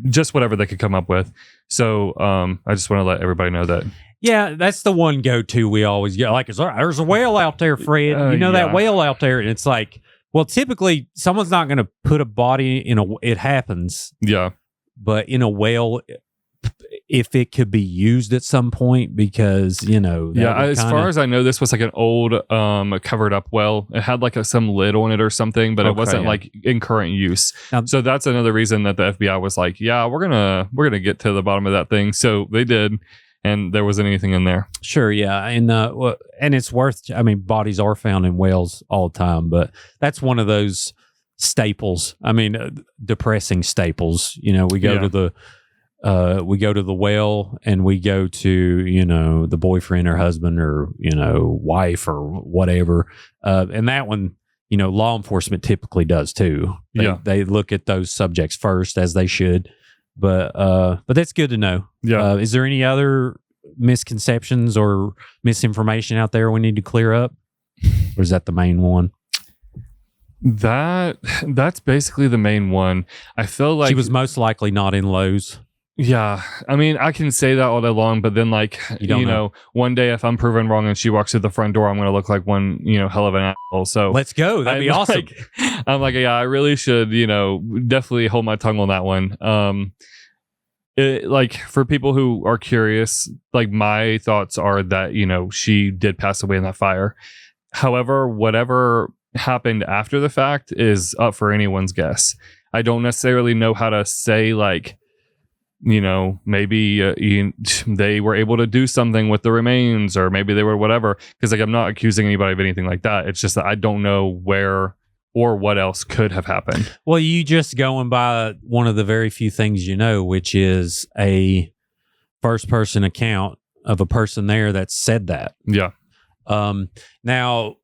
just whatever they could come up with. So I just want to let everybody know that. Yeah, that's the one go-to we always get. Like, there's a whale out there, Fred. That whale out there. And it's like, well, typically someone's not going to put a body it happens. Yeah. But in a whale, if it could be used at some point, because as far as I know, this was like an old covered up well. It had like some lid on it or something, but it wasn't like in current use. So that's another reason that the FBI was like, yeah, we're gonna get to the bottom of that thing. So they did, and there wasn't anything in there. Sure, yeah, and it's worth. Bodies are found in whales all the time, but that's one of those staples. Depressing staples. We go to the. We go to the well, and we go to, the boyfriend or husband or, wife or whatever. And that one, law enforcement typically does too. They look at those subjects first, as they should. But that's good to know. Yeah. Is there any other misconceptions or misinformation out there we need to clear up? Or is that the main one? That's basically the main one. I feel like she was most likely not in Lowe's. Yeah. I can say that all day long, but then one day if I'm proven wrong and she walks through the front door, I'm going to look like one, hell of an asshole. So let's go. That'd be awesome. I'm like, yeah, I really should, definitely hold my tongue on that one. For people who are curious, like, my thoughts are that, she did pass away in that fire. However, whatever happened after the fact is up for anyone's guess. I don't necessarily know how to say, like, maybe they were able to do something with the remains, or maybe they were whatever, because I'm not accusing anybody of anything like that. It's just that I don't know where or what else could have happened. Well, you just going by one of the very few things which is a first person account of a person there that said that. Yeah. Now,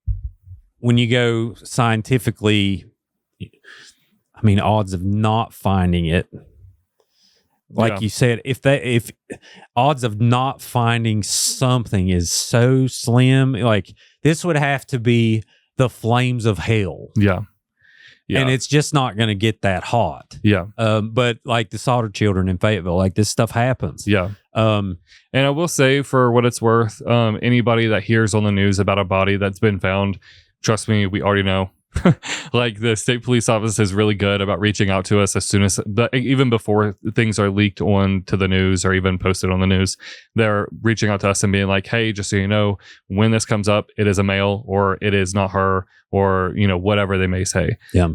when you go scientifically, odds of not finding it, like you said, if odds of not finding something is so slim, like, this would have to be the flames of hell. Yeah. And it's just not going to get that hot. Yeah. But like the Solder children in Fayetteville, like, this stuff happens. Yeah. And I will say, for what it's worth, anybody that hears on the news about a body that's been found, trust me, we already know. Like, the state police office is really good about reaching out to us as soon as, but even before things are leaked on to the news or even posted on the news, they're reaching out to us and being like, hey, just so you know, when this comes up, it is a male, or it is not her, or, whatever they may say. Yeah.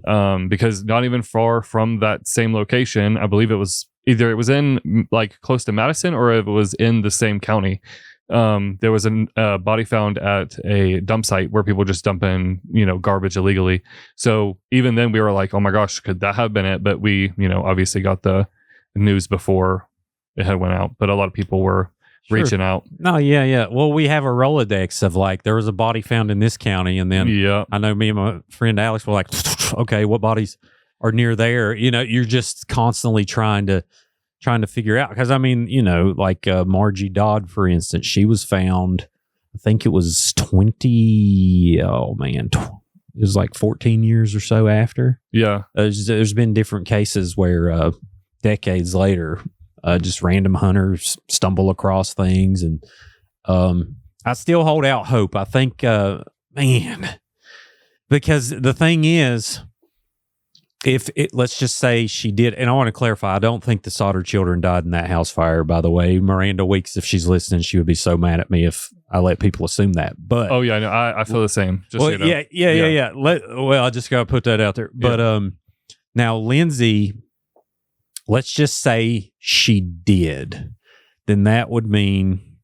Because not even far from that same location, I believe it was in like close to Madison, or it was in the same county. there was a body found at a dump site where people just dump in, garbage illegally. So even then we were like, oh my gosh, could that have been it? But we, obviously got the news before it had went out, but a lot of people were reaching out. No, yeah. Well, we have a Rolodex of like, there was a body found in this county. And then I know me and my friend Alex were like, okay, what bodies are near there? You're just constantly trying to figure out. Because I mean, like Margie Dodd, for instance, she was found, I think it was 20, it was like 14 years or so after. Yeah. There's been different cases where decades later, just random hunters stumble across things. And I still hold out hope. I think, because the thing is, let's just say she did, and I want to clarify, I don't think the Sauter children died in that house fire, by the way. Miranda Weeks, if she's listening, she would be so mad at me if I let people assume that. But oh yeah, no, I feel the same. Just yeah. I just gotta put that out there. Yeah. But now Lindsay, let's just say she did, then that would mean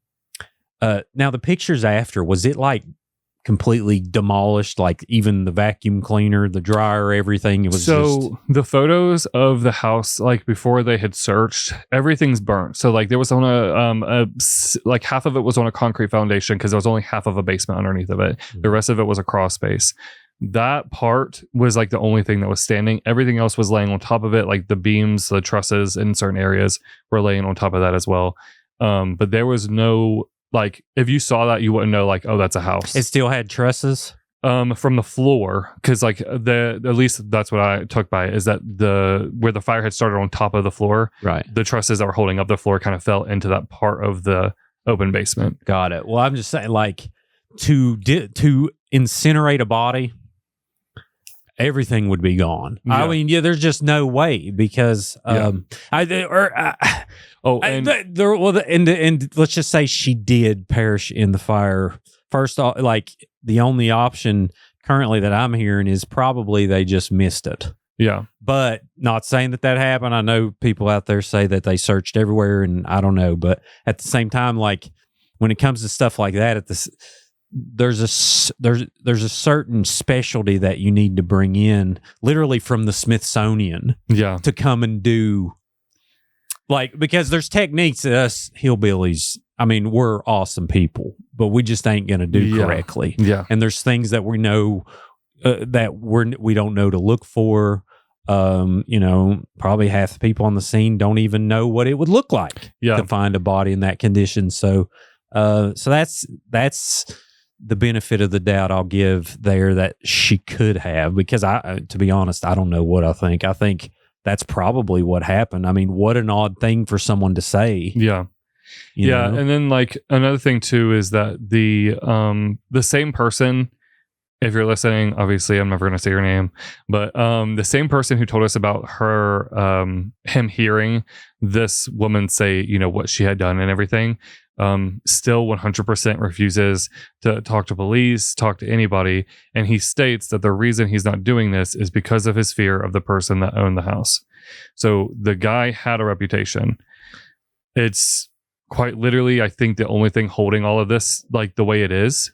now the pictures after, was it like completely demolished, like even the vacuum cleaner, the dryer, everything? It was the photos of the house, like before they had searched, everything's burnt. So like there was on like half of it was on a concrete foundation because there was only half of a basement underneath of it. The rest of it was a crawl space. That part was like the only thing that was standing. Everything else was laying on top of it, like the beams, the trusses in certain areas were laying on top of that as well. But there was no, like, if you saw that, you wouldn't know, like, oh, that's a house. It still had trusses? From the floor, because like at least that's what I took by it, is that where the fire had started on top of the floor, right? The trusses that were holding up the floor kind of fell into that part of the open basement. Got it. Well, I'm just saying, like, to incinerate a body, everything would be gone. Yeah. I mean, there's just no way, because and let's just say she did perish in the fire. First off, like, the only option currently that I'm hearing is probably they just missed it. Yeah. But not saying that happened. I know people out there say that they searched everywhere, and I don't know. But at the same time, like, when it comes to stuff like that, there's a certain specialty that you need to bring in, literally from the Smithsonian, to come and do, like, because there's techniques that us hillbillies, I mean, we're awesome people, but we just ain't gonna do correctly. Yeah, and there's things that we know that we don't know to look for. Probably half the people on the scene don't even know what it would look like to find a body in that condition. So that's the benefit of the doubt I'll give there, that she could have, because to be honest, I don't know what I think. I think that's probably what happened. I mean, what an odd thing for someone to say. Yeah. You know? And then, like, another thing too is that the same person, if you're listening, obviously I'm never going to say your name, but the same person who told us about him hearing this woman say, what she had done and everything, still 100% refuses to talk to police, talk to anybody. And he states that the reason he's not doing this is because of his fear of the person that owned the house. So the guy had a reputation. It's quite literally, I think, the only thing holding all of this, like, the way it is.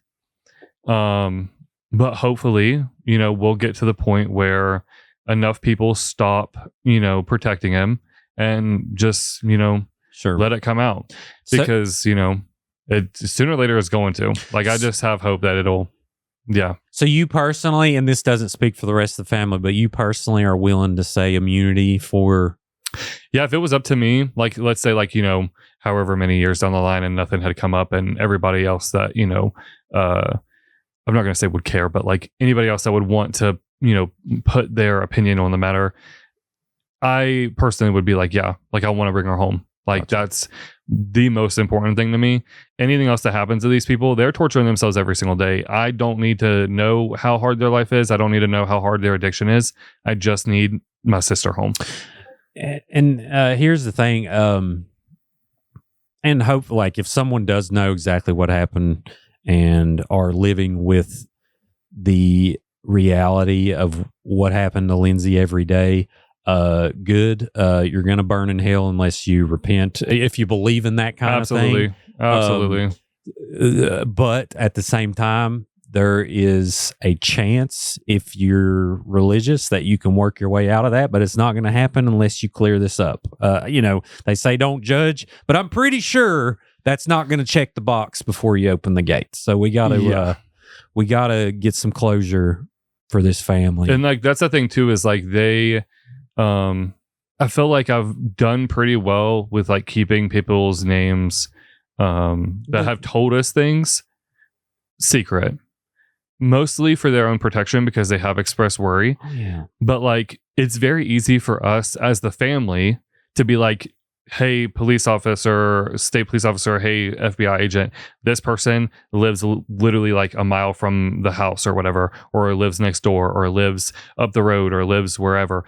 But hopefully, we'll get to the point where enough people stop, protecting him, and just, let it come out, because, it sooner or later is going to. Like, I just have hope that it'll, So you personally, and this doesn't speak for the rest of the family, but you personally are willing to say immunity for... Yeah, if it was up to me, like, let's say, like, however many years down the line and nothing had come up, and everybody else that, I'm not going to say would care, but like anybody else that would want to, put their opinion on the matter, I personally would be like, I want to bring her home. Like, that's the most important thing to me. Anything else that happens to these people, they're torturing themselves every single day. I don't need to know how hard their life is. I don't need to know how hard their addiction is. I just need my sister home. And here's the thing. And hope, like, if someone does know exactly what happened and are living with the reality of what happened to Lindsay every day, good. You're going to burn in hell unless you repent, if you believe in that kind of thing. Absolutely. But at the same time, there is a chance if you're religious that you can work your way out of that, but it's not going to happen unless you clear this up. They say don't judge, but I'm pretty sure that's not going to check the box before you open the gates. So we got to get some closure for this family. And like that's the thing too, is like they I feel like I've done pretty well with like keeping people's names that have told us things secret, mostly for their own protection because they have expressed worry. Oh, yeah. But like it's very easy for us as the family to be like, hey, police officer, state police officer, hey, FBI agent, this person lives literally like a mile from the house or whatever, or lives next door, or lives up the road, or lives wherever.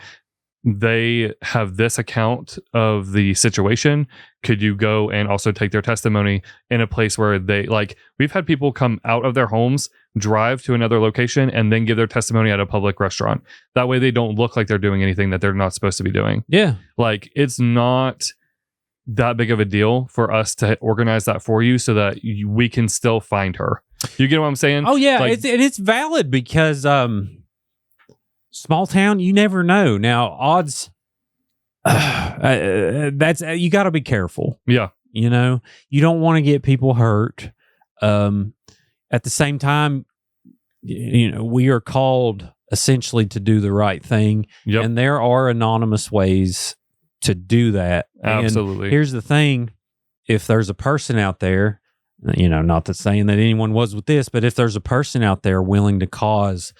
They have this account of the situation. Could you go and also take their testimony in a place where they like, we've had people come out of their homes, drive to another location, and then give their testimony at a public restaurant. That way they don't look like they're doing anything that they're not supposed to be doing. Yeah. Like it's not that big of a deal for us to organize that for you so that we can still find her. You get what I'm saying? Oh yeah. Like, it's valid because, small town, you never know. Now, odds, that's you got to be careful. Yeah. You don't want to get people hurt. At the same time, we are called essentially to do the right thing. Yep. And there are anonymous ways to do that. Absolutely. And here's the thing. If there's a person out there, not that saying that anyone was with this, but if there's a person out there willing to cause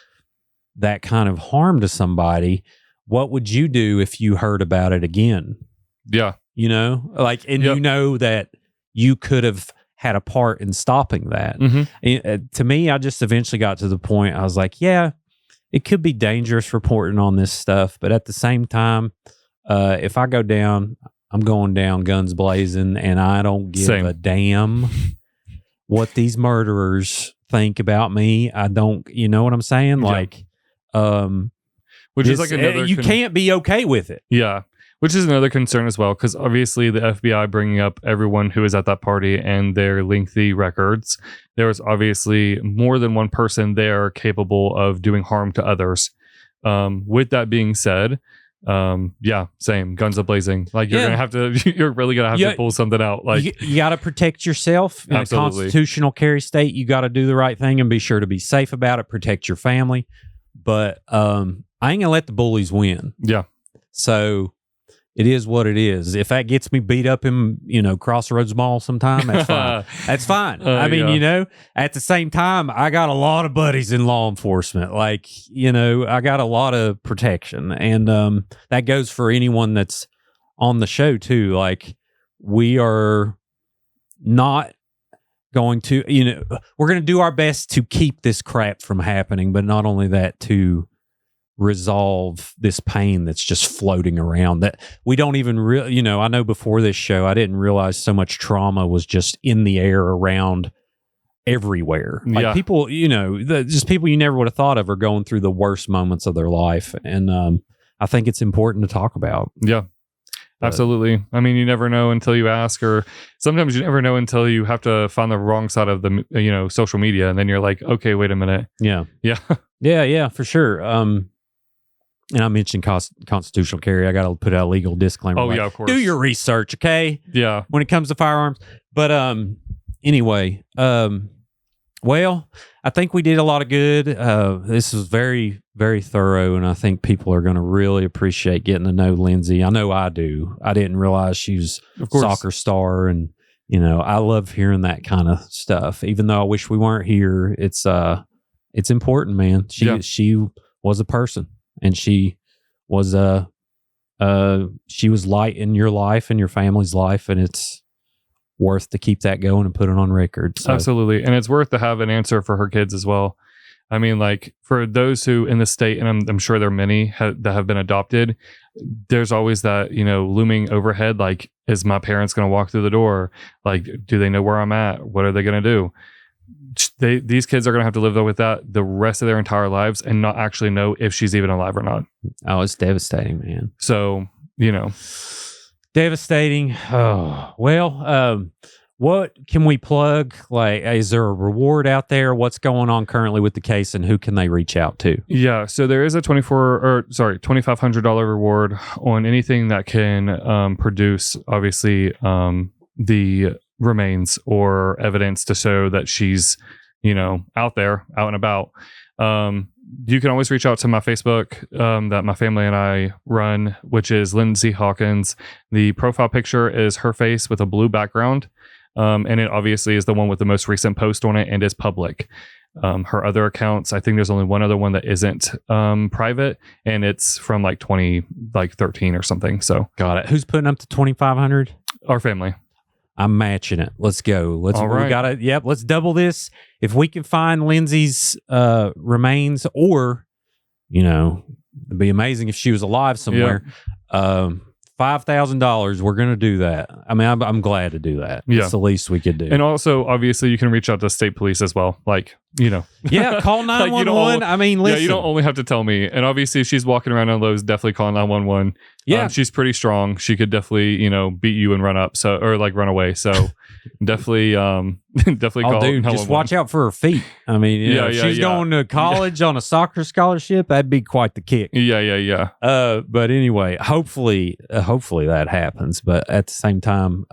that kind of harm to somebody, what would you do if you heard about it again? Yeah. That you could have had a part in stopping that. Mm-hmm. To me, I just eventually got to the point I was like, yeah, it could be dangerous reporting on this stuff. But at the same time, if I go down, I'm going down guns blazing, and I don't give a damn what these murderers think about me. I don't, you know what I'm saying? Yeah. Like, which is like another you can't be okay with it. Yeah, which is another concern as well, because obviously the FBI bringing up everyone who was at that party and their lengthy records, there was obviously more than one person there capable of doing harm to others. With that being said, same, guns a-blazing. Like you're really gonna have to pull something out. Like you got to protect yourself in a constitutional carry state. You got to do the right thing and be sure to be safe about it. Protect your family. But I ain't gonna let the bullies win. Yeah. So it is what it is. If that gets me beat up in, Crossroads Mall sometime, that's fine. That's fine. At the same time, I got a lot of buddies in law enforcement. Like, I got a lot of protection. And that goes for anyone that's on the show too. Like, we are not going to, we're going to do our best to keep this crap from happening, but not only that, to resolve this pain that's just floating around that we don't even I know before this show, I didn't realize so much trauma was just in the air around everywhere. Like people, just people you never would have thought of are going through the worst moments of their life. And I think it's important to talk about. Yeah. Absolutely. I mean, you never know until you ask, or sometimes you never know until you have to find the wrong side of the, social media. And then you're like, okay, wait a minute. Yeah. Yeah. Yeah, for sure. And I mentioned constitutional carry. I got to put out a legal disclaimer. Oh, yeah, of course. Do your research, okay? Yeah. When it comes to firearms. But anyway, well, I think we did a lot of good. This was very, very thorough, and I think people are going to really appreciate getting to know Lindsay. I know I do. I didn't realize she was a soccer star, and I love hearing that kind of stuff. Even though I wish we weren't here, it's important, man. She was a person, and she was light in your life and your family's life, and it's worth to keep that going and put it on record. So. Absolutely. And it's worth to have an answer for her kids as well. I mean, like for those who in the state, and I'm sure there are many that have been adopted, there's always that, looming overhead. Like, is my parents going to walk through the door? Like, do they know where I'm at? What are they going to do? These kids are going to have to live with that the rest of their entire lives and not actually know if she's even alive or not. Oh, it's devastating, man. So, Devastating. Oh, well, What can we plug? Like, is there a reward out there? What's going on currently with the case, and who can they reach out to? Yeah, so there is a $2,500 reward on anything that can produce, obviously, the remains or evidence to show that she's, out there, out and about. You can always reach out to my Facebook that my family and I run, which is Lindsay Hawkins. The profile picture is her face with a blue background. And it obviously is the one with the most recent post on it and is public. Her other accounts, I think there's only one other one that isn't private, and it's from 2013 or something. So got it. Who's putting up to 2,500? Our family. I'm matching it. Let's go. All right. We gotta. Yep. Let's double this. If we can find Lindsay's remains, or it'd be amazing if she was alive somewhere. Yeah. $5,000. We're going to do that. I mean, I'm glad to do that. Yeah. It's the least we could do. And also, obviously, you can reach out to state police as well. Yeah, call 911. I mean, listen. Yeah, you don't only have to tell me. And obviously, if she's walking around on those, definitely call 911. Yeah. She's pretty strong. She could definitely, beat you and run up. So, or run away. So definitely call. Dude, just watch out for her feet. I mean, if she's going to college on a soccer scholarship, that'd be quite the kick. Yeah. But anyway, hopefully that happens. But at the same time,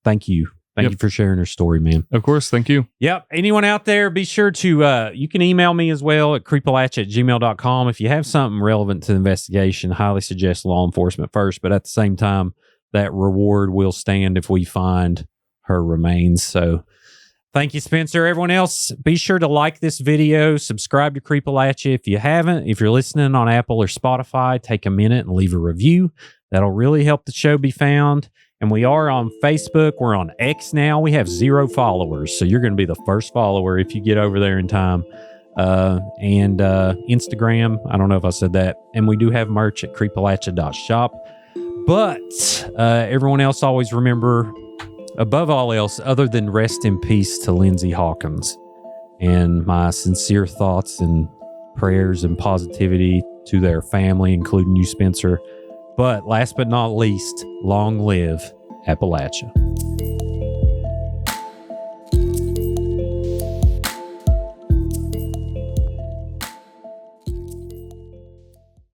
thank you. Thank you for sharing your story, man. Of course. Thank you. Yep. Anyone out there, be sure to, you can email me as well at creepalachia@gmail.com. If you have something relevant to the investigation, highly suggest law enforcement first. But at the same time, that reward will stand if we find her remains. So thank you, Spencer. Everyone else, be sure to like this video, subscribe to Creepalachia if you haven't. If you're listening on Apple or Spotify, take a minute and leave a review. That'll really help the show be found. And we are on Facebook. We're on X now. We have 0 followers. So you're going to be the first follower if you get over there in time. And Instagram. I don't know if I said that. And we do have merch at creepalachia.shop. But everyone else, always remember, above all else, other than rest in peace to Lindsay Hawkins. And my sincere thoughts and prayers and positivity to their family, including you, Spencer. But last but not least, long live Appalachia.